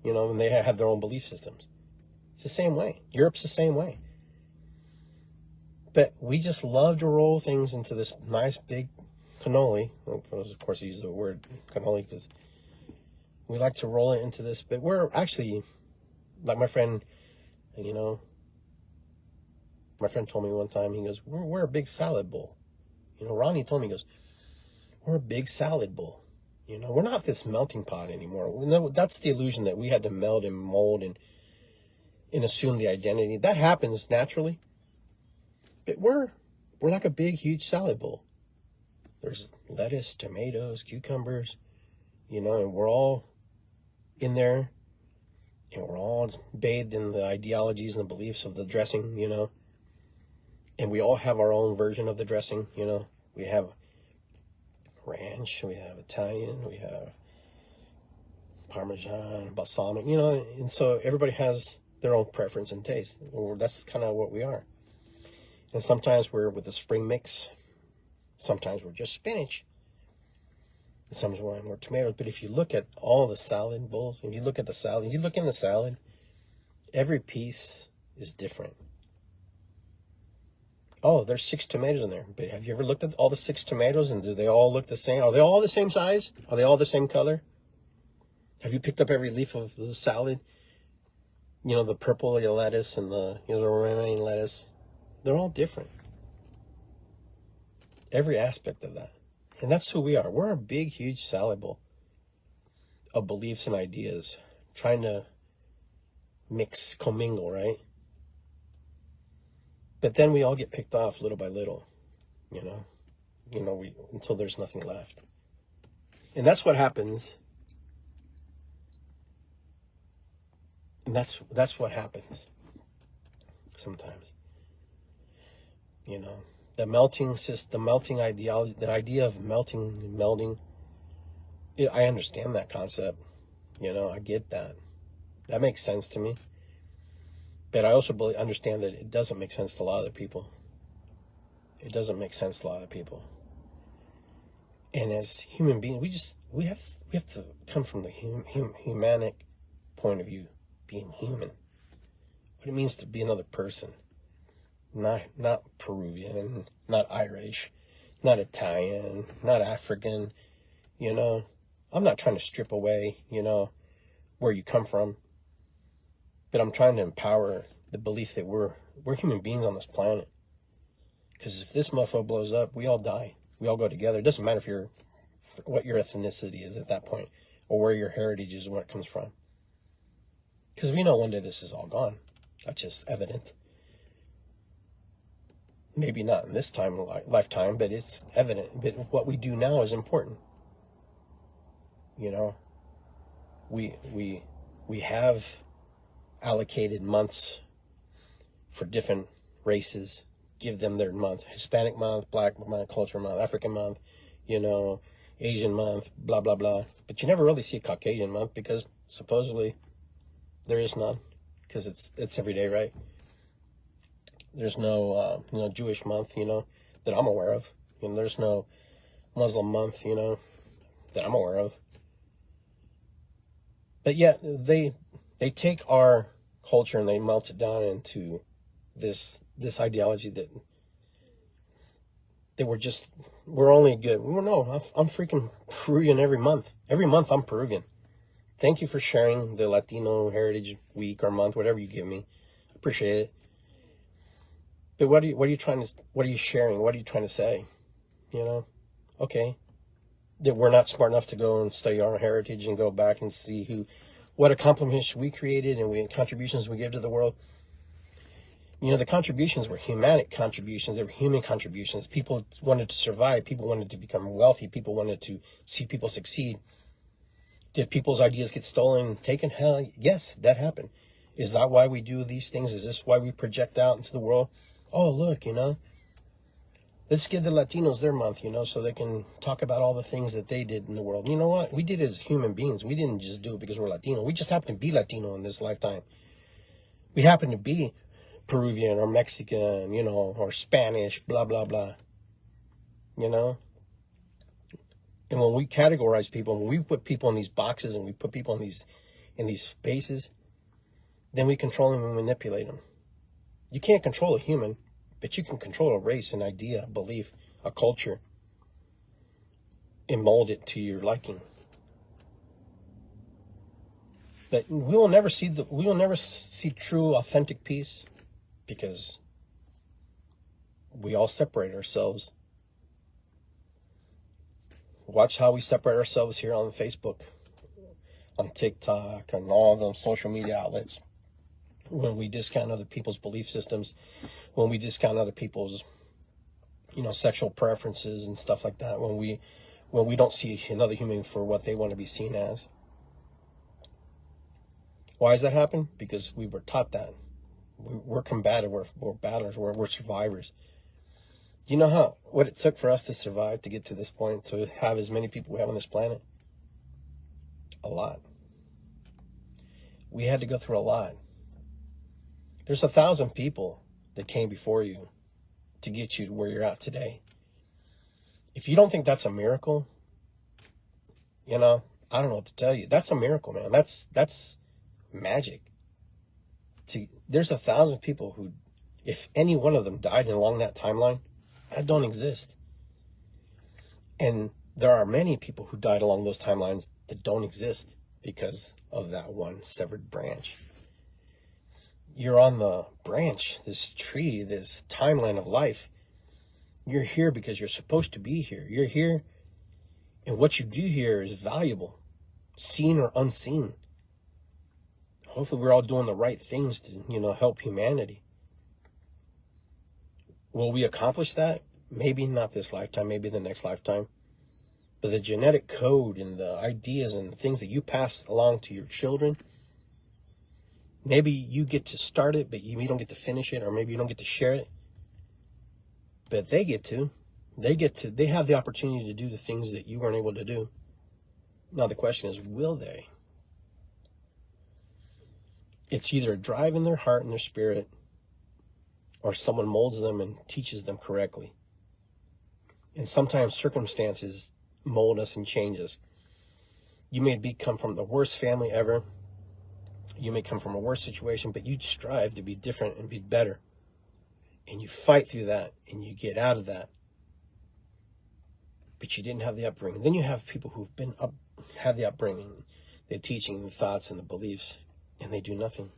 you know, and they have their own belief systems. It's the same way. Europe's the same way. But we just love to roll things into this nice big cannoli. Of course, I use the word cannoli because we like to roll it into this, but we're actually, like my friend, you know, my friend told me one time, he goes, we're a big salad bowl. You know, Ronnie told me, he goes, we're a big salad bowl. You know, we're not this melting pot anymore. That's the illusion that we had to meld and mold and assume the identity. That happens naturally. But we're like a big, huge salad bowl. There's lettuce, tomatoes, cucumbers, you know, and we're all in there, and we're all bathed in the ideologies and the beliefs of the dressing, you know. And we all have our own version of the dressing, you know. We have ranch, we have Italian, we have Parmesan, balsamic, you know, and so everybody has their own preference and taste. That's kind of what we are. And sometimes we're with a spring mix. Sometimes we're just spinach. Sometimes we're tomatoes. But if you look at all the salad bowls, if you look at the salad, you look in the salad, every piece is different. Oh, there's 6 tomatoes in there. But have you ever looked at all the 6 tomatoes, and do they all look the same? Are they all the same size? Are they all the same color? Have you picked up every leaf of the salad? You know, the purple lettuce and the romaine lettuce. They're all different. Every aspect of that. And that's who we are. We're a big, huge salad bowl of beliefs and ideas, trying to commingle, right? But then we all get picked off little by little, you know, until there's nothing left. And that's what happens. And that's what happens sometimes. You know, the melting ideology, the idea of melding. I understand that concept. You know, I get that. That makes sense to me. But I also understand that it doesn't make sense to a lot of people. It doesn't make sense to a lot of people. And as human beings, we have we have to come from the humanic point of view, being human. What it means to be another person. Not Peruvian, not Irish, not Italian, not African, you know. I'm not trying to strip away, you know, where you come from. But I'm trying to empower the belief that we're human beings on this planet. Because if this mofo blows up, we all die. We all go together. It doesn't matter what your ethnicity is at that point, or where your heritage is and where it comes from. Because we know one day this is all gone. That's just evident. Maybe not in this lifetime, but it's evident. But what we do now is important. You know, we have allocated months for different races. Give them their month. Hispanic month, Black month, Culture month, African month, you know, Asian month, blah, blah, blah. But you never really see a Caucasian month because supposedly there is none, because it's every day, right? There's no, Jewish month, that I'm aware of. There's no Muslim month, that I'm aware of. But yet they take our culture and they melt it down into this ideology that we're only good. Well, no, I'm freaking Peruvian every month. Every month I'm Peruvian. Thank you for sharing the Latino Heritage Week or month, whatever you give me. Appreciate it. But what are you sharing? What are you trying to say? Okay. That we're not smart enough to go and study our heritage and go back and see what accomplishments we created and contributions we give to the world. The contributions were humanic contributions. They were human contributions. People wanted to survive. People wanted to become wealthy. People wanted to see people succeed. Did people's ideas get stolen and taken? Hell, yes, that happened. Is that why we do these things? Is this why we project out into the world? Oh, look, let's give the Latinos their month, so they can talk about all the things that they did in the world. You know what? We did it as human beings. We didn't just do it because we're Latino. We just happen to be Latino in this lifetime. We happen to be Peruvian or Mexican, or Spanish, blah, blah, blah. And when we categorize people, when we put people in these boxes and we put people in these spaces, then we control them and manipulate them. You can't control a human, but you can control a race, an idea, a belief, a culture, and mold it to your liking. But we will never see true, authentic peace because we all separate ourselves. Watch how we separate ourselves here on Facebook, on TikTok, and all those social media outlets. When we discount other people's belief systems, when we discount other people's, sexual preferences and stuff like that, when we don't see another human for what they want to be seen as. Why does that happen? Because we were taught that. We're combative, we're battlers, we're survivors. You know what it took for us to survive, to get to this point, to have as many people we have on this planet? A lot. We had to go through a lot. There's 1,000 people that came before you to get you to where you're at today. If you don't think that's a miracle, I don't know what to tell you. That's a miracle, man. That's magic. There's 1,000 people who, if any one of them died along that timeline, that don't exist. And there are many people who died along those timelines that don't exist because of that one severed branch. You're on the branch, this tree, this timeline of life. You're here because you're supposed to be here. You're here, and what you do here is valuable, seen or unseen. Hopefully we're all doing the right things to, help humanity. Will we accomplish that? Maybe not this lifetime, maybe the next lifetime. But the genetic code and the ideas and the things that you pass along to your children, maybe you get to start it, but you don't get to finish it, or maybe you don't get to share it. But they get to. They have the opportunity to do the things that you weren't able to do. Now the question is, will they? It's either a drive in their heart and their spirit, or someone molds them and teaches them correctly. And sometimes circumstances mold us and change us. You may come from the worst family ever. You may come from a worse situation, but you strive to be different and be better. And you fight through that, and you get out of that. But you didn't have the upbringing. Then you have people who've had the upbringing, the teaching, the thoughts, and the beliefs, and they do nothing.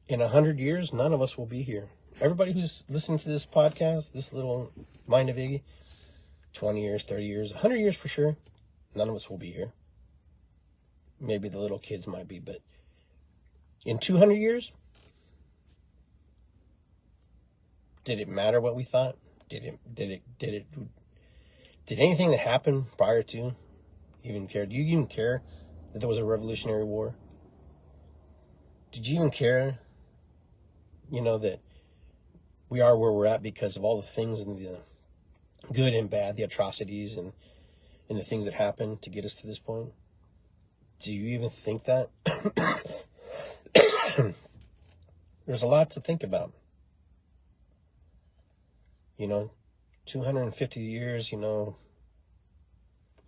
In 100 years, none of us will be here. Everybody who's listening to this podcast, this little Mind of Iggy, 20 years, 30 years, 100 years for sure, none of us will be here. Maybe the little kids might be, but in 200 years, did it matter what we thought? Did anything that happened prior to even care? Do you even care that there was a Revolutionary War? Did you even care, that we are where we're at because of all the things and the good and bad, the atrocities and the things that happened to get us to this point? Do you even think that? There's a lot to think about. 250 years, of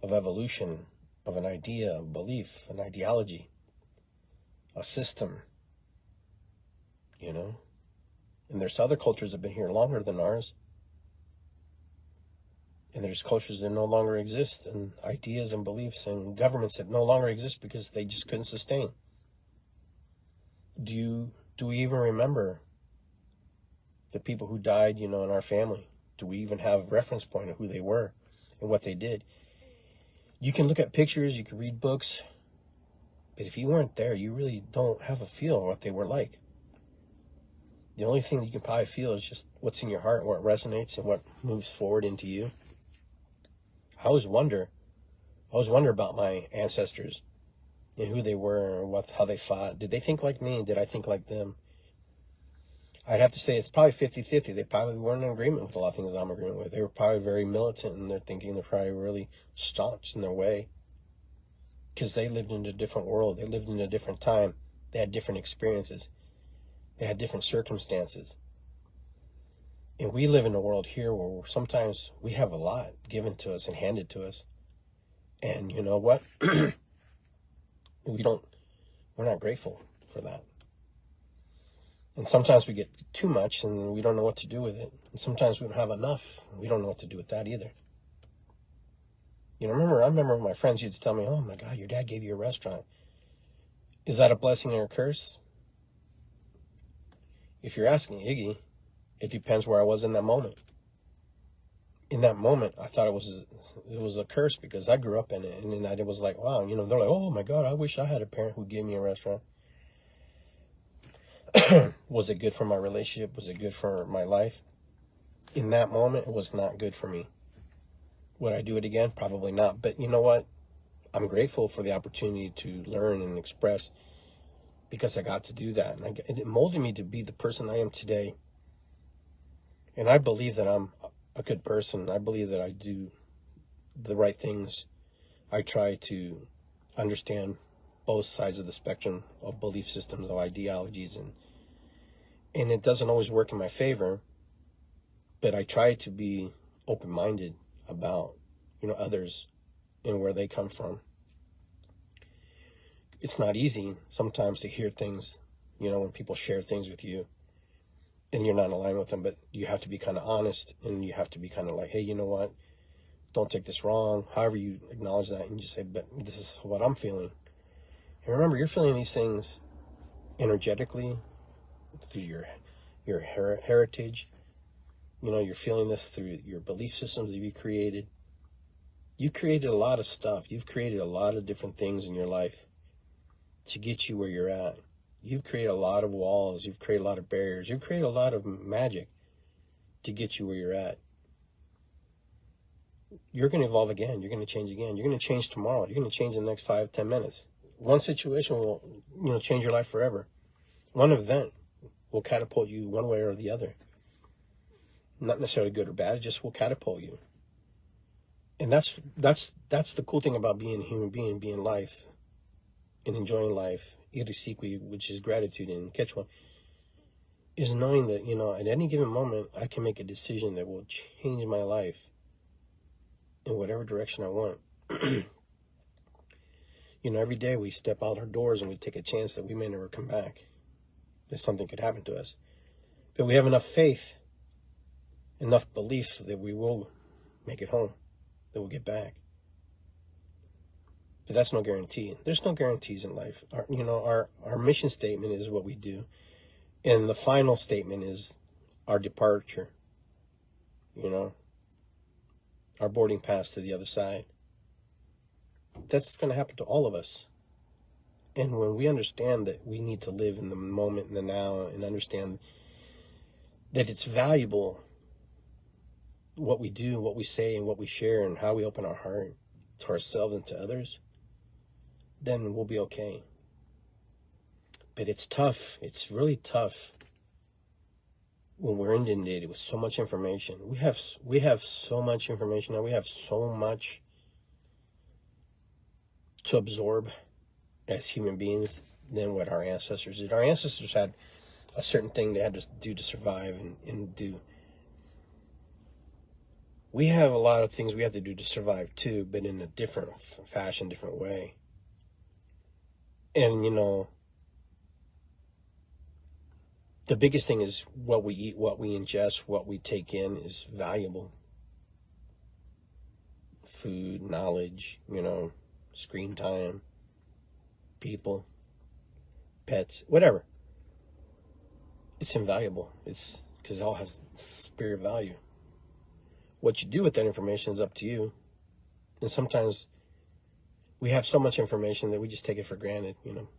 evolution, of an idea, a belief, an ideology, a system, And there's other cultures that have been here longer than ours. And there's cultures that no longer exist, and ideas and beliefs and governments that no longer exist because they just couldn't sustain. Do we even remember the people who died, in our family? Do we even have a reference point of who they were and what they did? You can look at pictures, you can read books, but if you weren't there, you really don't have a feel of what they were like. The only thing that you can probably feel is just what's in your heart and what resonates and what moves forward into you. I always wonder about my ancestors and who they were and how they fought. Did they think like me? Did I think like them? I'd have to say it's probably 50-50. They probably weren't in agreement with a lot of things I'm in agreement with. They were probably very militant in their thinking. They're probably really staunch in their way because they lived in a different world. They lived in a different time. They had different experiences. They had different circumstances. And we live in a world here where sometimes we have a lot given to us and handed to us. And you know what? We're not grateful for that. And sometimes we get too much and we don't know what to do with it. And sometimes we don't have enough and we don't know what to do with that either. I remember my friends used to tell me, oh my God, your dad gave you a restaurant. Is that a blessing or a curse? If you're asking Iggy, it depends where I was in that moment. In that moment, I thought it was a curse because I grew up in it. And then it was like, wow, they're like, oh my God, I wish I had a parent who gave me a restaurant. Was it good for my relationship? Was it good for my life? In that moment, it was not good for me. Would I do it again? Probably not. But you know what? I'm grateful for the opportunity to learn and express because I got to do that. And it molded me to be the person I am today. And I believe that I'm a good person. I believe that I do the right things. I try to understand both sides of the spectrum of belief systems, of ideologies, and it doesn't always work in my favor, but I try to be open-minded about, others and where they come from. It's not easy sometimes to hear things, when people share things with you and you're not in line with them, but you have to be kind of honest and you have to be kind of like, hey, you know what? Don't take this wrong. However you acknowledge that and you say, but this is what I'm feeling. And remember, you're feeling these things energetically through your heritage. You're feeling this through your belief systems that you created. You've created a lot of stuff. You've created a lot of different things in your life to get you where you're at. You've created a lot of walls. You've created a lot of barriers. You've created a lot of magic to get you where you're at. You're going to evolve again. You're going to change again. You're going to change tomorrow. You're going to change in the next 5-10 minutes. One situation will, change your life forever. One event will catapult you one way or the other. Not necessarily good or bad, it just will catapult you. And that's the cool thing about being a human being, being life, and enjoying life, irisikwi, which is gratitude in Quechua, is knowing that, at any given moment, I can make a decision that will change my life in whatever direction I want. You know, every day we step out our doors and we take a chance that we may never come back, that something could happen to us. But we have enough faith, enough belief that we will make it home, that we'll get back. But that's no guarantee. There's no guarantees in life. Our mission statement is what we do. And the final statement is our departure. You know, our boarding pass to the other side. That's going to happen to all of us. And when we understand that we need to live in the moment, in the now, and understand that it's valuable what we do, what we say, and what we share, and how we open our heart to ourselves and to others, then we'll be okay. But it's tough. It's really tough when we're inundated with so much information. We have so much information now. We have so much to absorb as human beings than what our ancestors did. Our ancestors had a certain thing they had to do to survive and do. We have a lot of things we have to do to survive too, but in a different fashion, different way. And, you know, the biggest thing is what we eat, what we ingest, what we take in is valuable. Food, knowledge, you know, screen time, people, pets, whatever. It's invaluable. It's because it all has spirit value. What you do with that information is up to you. And sometimes we have so much information that we just take it for granted, you know.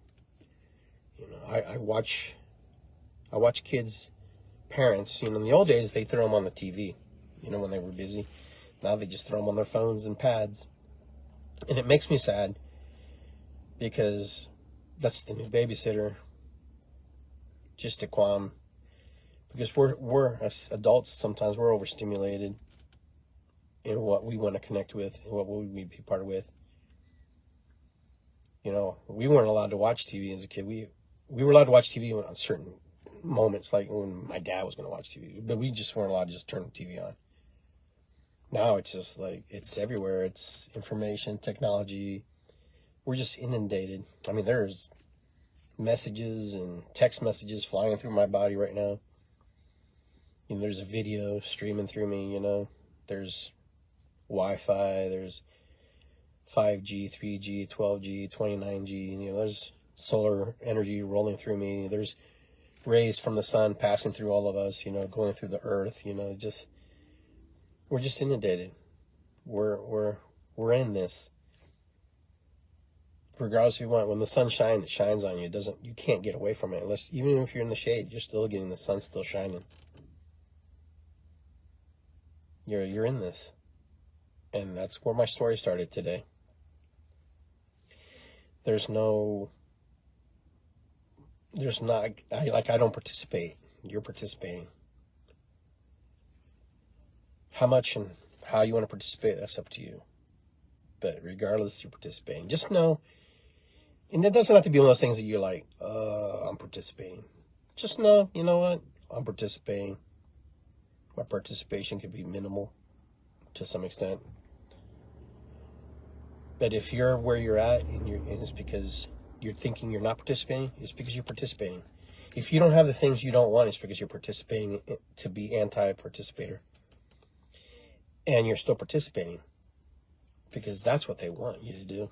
I watch kids, parents, you know, in the old days, they throw them on the TV, you know, when they were busy. Now they just throw them on their phones and pads. And it makes me sad because that's the new babysitter, just to calm. Because we're as adults, sometimes we're overstimulated in what we want to connect with and what we be part with. You know, we weren't allowed to watch TV as a kid. We were allowed to watch TV on certain moments, like when my dad was going to watch TV, but we just weren't allowed to just turn the TV on. Now it's just like, it's everywhere. It's information, technology. We're just inundated. I mean, there's messages and text messages flying through my body right now. You know, there's a video streaming through me, you know. There's Wi-Fi, there's 5G, 3G, 12G, 29G, you know, there's solar energy rolling through me. There's rays from the sun passing through all of us, you know, going through the earth, you know, just, we're just inundated. We're in this. Regardless if you want, when the sun shines, it shines on you. You can't get away from it unless, even if you're in the shade, you're still getting the sun still shining. You're in this. And that's where my story started today. I don't participate. You're participating. How much and how you want to participate, that's up to you. But regardless, you're participating. Just know, and it doesn't have to be one of those things that you're like, I'm participating. Just know, you know what? I'm participating. My participation could be minimal to some extent. But if you're where you're at and it's because you're thinking you're not participating, it's because you're participating. If you don't have the things you don't want, it's because you're participating to be anti-participator. And you're still participating because that's what they want you to do.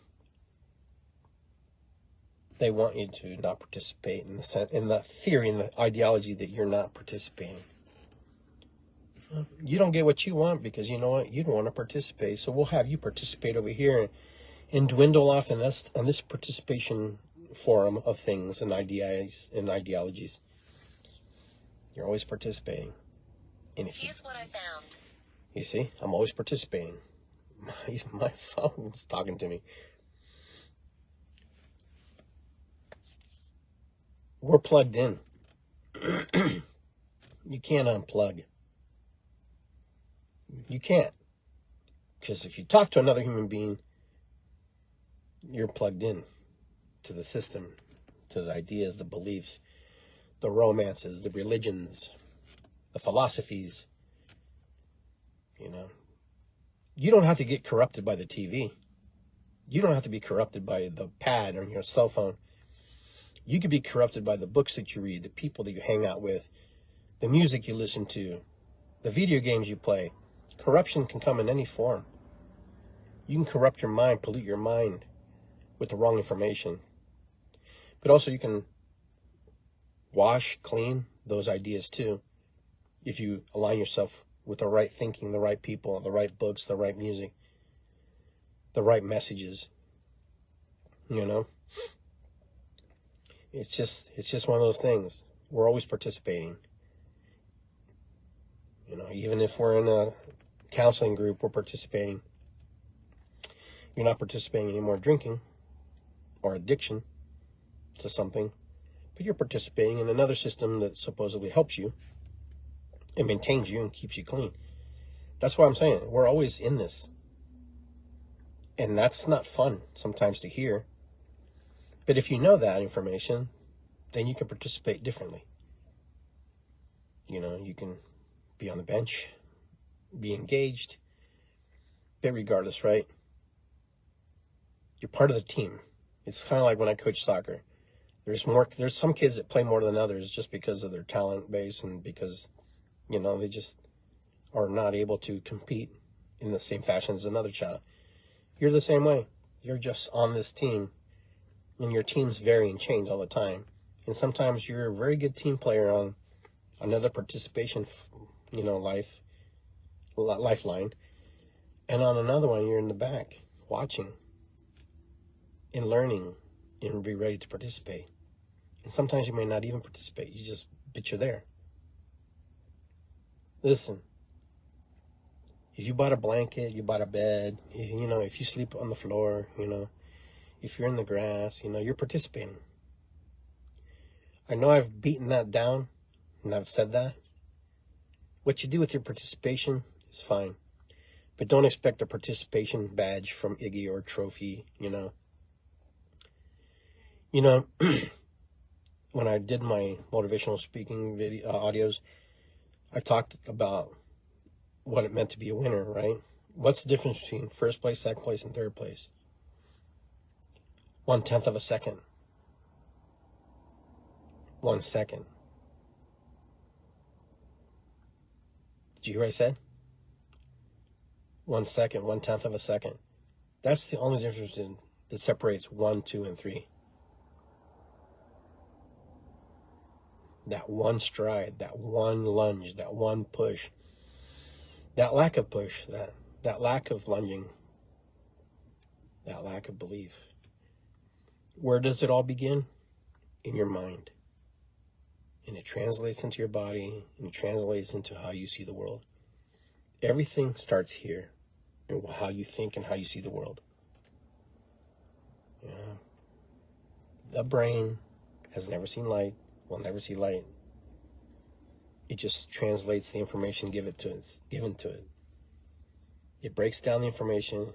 They want you to not participate in the theory and the ideology that you're not participating. You don't get what you want because you know what? You don't want to participate. So we'll have you participate over here and dwindle off in this participation forum of things and ideologies. You're always participating. And here's what I found. You see, I'm always participating. My phone's talking to me. We're plugged in. You can't unplug. You can't. Because if you talk to another human being, you're plugged in to the system, to the ideas, the beliefs, the romances, the religions, the philosophies. You know, you don't have to get corrupted by the TV. You don't have to be corrupted by the pad on your cell phone. You could be corrupted by the books that you read, the people that you hang out with, the music you listen to, the video games you play. Corruption can come in any form. You can corrupt your mind, pollute your mind with the wrong information. But also you can wash, clean those ideas too, if you align yourself with the right thinking, the right people, the right books, the right music, the right messages. You know? It's just one of those things. We're always participating. You know, even if we're in a counseling group, we're participating. You're not participating anymore drinking or addiction to something, but you're participating in another system that supposedly helps you and maintains you and keeps you clean. That's what I'm saying. We're always in this. And that's not fun sometimes to hear. But if you know that information, then you can participate differently. You know, you can be on the bench, be engaged, but regardless, right? You're part of the team. It's kind of like when I coach soccer. There's some kids that play more than others just because of their talent base and because, you know, they just are not able to compete in the same fashion as another child. You're the same way. You're just on this team, and your teams vary and change all the time. And sometimes you're a very good team player on another participation, you know, lifeline. And on another one, you're in the back watching and learning and be ready to participate. And sometimes you may not even participate. But you're there. Listen, if you bought a blanket, you bought a bed, you know, if you sleep on the floor, you know, if you're in the grass, you know, you're participating. I know I've beaten that down and I've said that. What you do with your participation is fine. But don't expect a participation badge from Iggy or a trophy, you know. You know, when I did my motivational speaking audios, I talked about what it meant to be a winner, right? What's the difference between first place, second place, and third place? 1/10 of a second. 1 second. Did you hear what I said? 1 second, 1/10 of a second. That's the only difference that separates 1, 2, and 3. That one stride, that one lunge, that one push, that lack of push, that lack of lunging, that lack of belief. Where does it all begin? In your mind. And it translates into your body, and it translates into how you see the world. Everything starts here, and how you think and how you see the world. You know, the brain has never seen light, will never see light. It just translates the information given to it. It breaks down the information,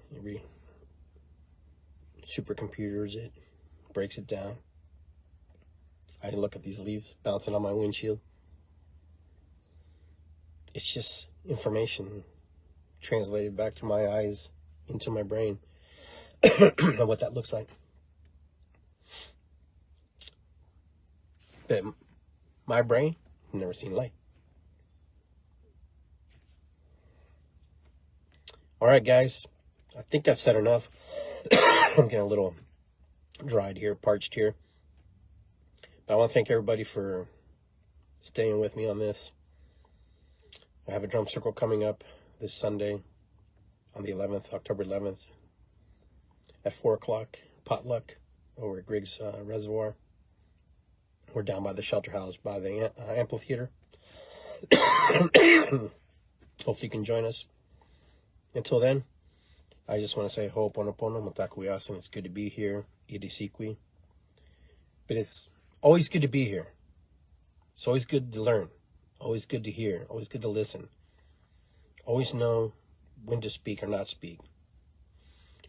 supercomputers it, breaks it down. I look at these leaves bouncing on my windshield. It's just information translated back to my eyes into my brain and what that looks like. But my brain has never seen light. All right, guys. I think I've said enough. I'm getting a little dried here, parched here. But I want to thank everybody for staying with me on this. I have a drum circle coming up this Sunday on the 11th, October 11th at 4 o'clock, potluck over at Griggs Reservoir. We're down by the shelter house by the amphitheater. Hopefully you can join us. Until then, I just want to say ho'oponopono, matakuyasan. It's good to be here. Irisikwi. But it's always good to be here. It's always good to learn. Always good to hear. Always good to listen. Always know when to speak or not speak.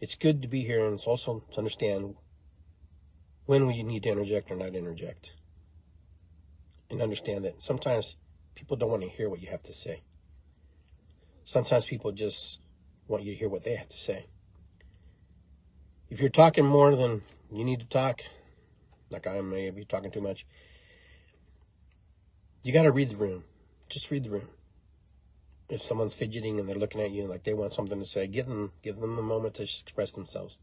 It's good to be here, and it's also to understand when we need to interject or not interject. And understand that sometimes people don't want to hear what you have to say. Sometimes people just want you to hear what they have to say. If you're talking more than you need to talk, like I may be talking too much, you got to read the room. Just read the room. If someone's fidgeting and they're looking at you like they want something to say, give them a moment to express themselves.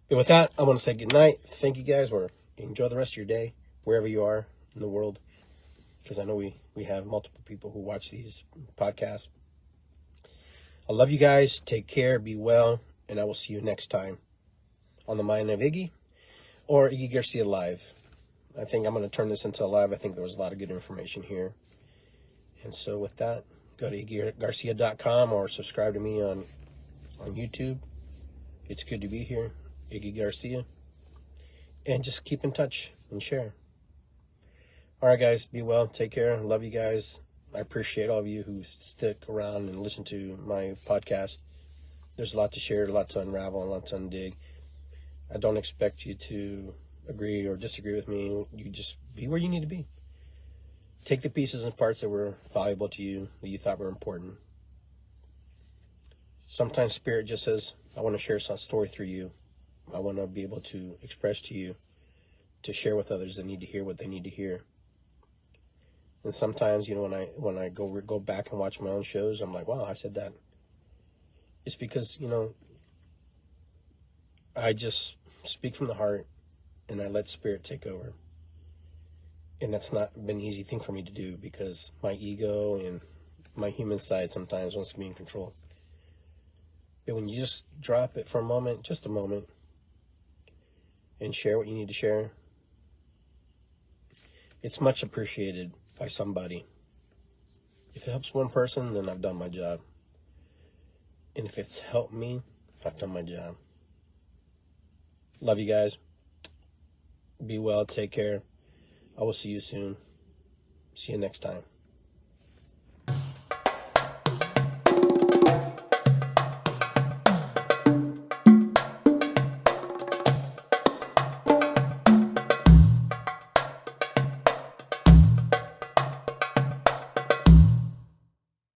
But with that, I want to say good night. Thank you guys, or enjoy the rest of your day, wherever you are in the world, because I know we have multiple people who watch these podcasts. I love you guys. Take care. Be well. And I will see you next time on The Mind of Iggy or Iggy Garcia Live. I think I'm going to turn this into a live. I think there was a lot of good information here. And so with that, go to iggygarcia.com or subscribe to me on YouTube. It's good to be here, Iggy Garcia. And just keep in touch and share. All right, guys, be well. Take care. Love you guys. I appreciate all of you who stick around and listen to my podcast. There's a lot to share, a lot to unravel, a lot to undig. I don't expect you to agree or disagree with me. You just be where you need to be. Take the pieces and parts that were valuable to you, that you thought were important. Sometimes Spirit just says, I want to share some story through you. I want to be able to express to you, to share with others that need to hear what they need to hear. And sometimes, when I go back and watch my own shows, I'm like, wow, I said that. It's because, I just speak from the heart and I let Spirit take over. And that's not been an easy thing for me to do because my ego and my human side sometimes wants to be in control. But when you just drop it for a moment, just a moment, and share what you need to share, it's much appreciated by somebody. If it helps one person, then I've done my job. And if it's helped me, I've done my job. Love you guys. Be well. Take care. I will see you soon. See you next time.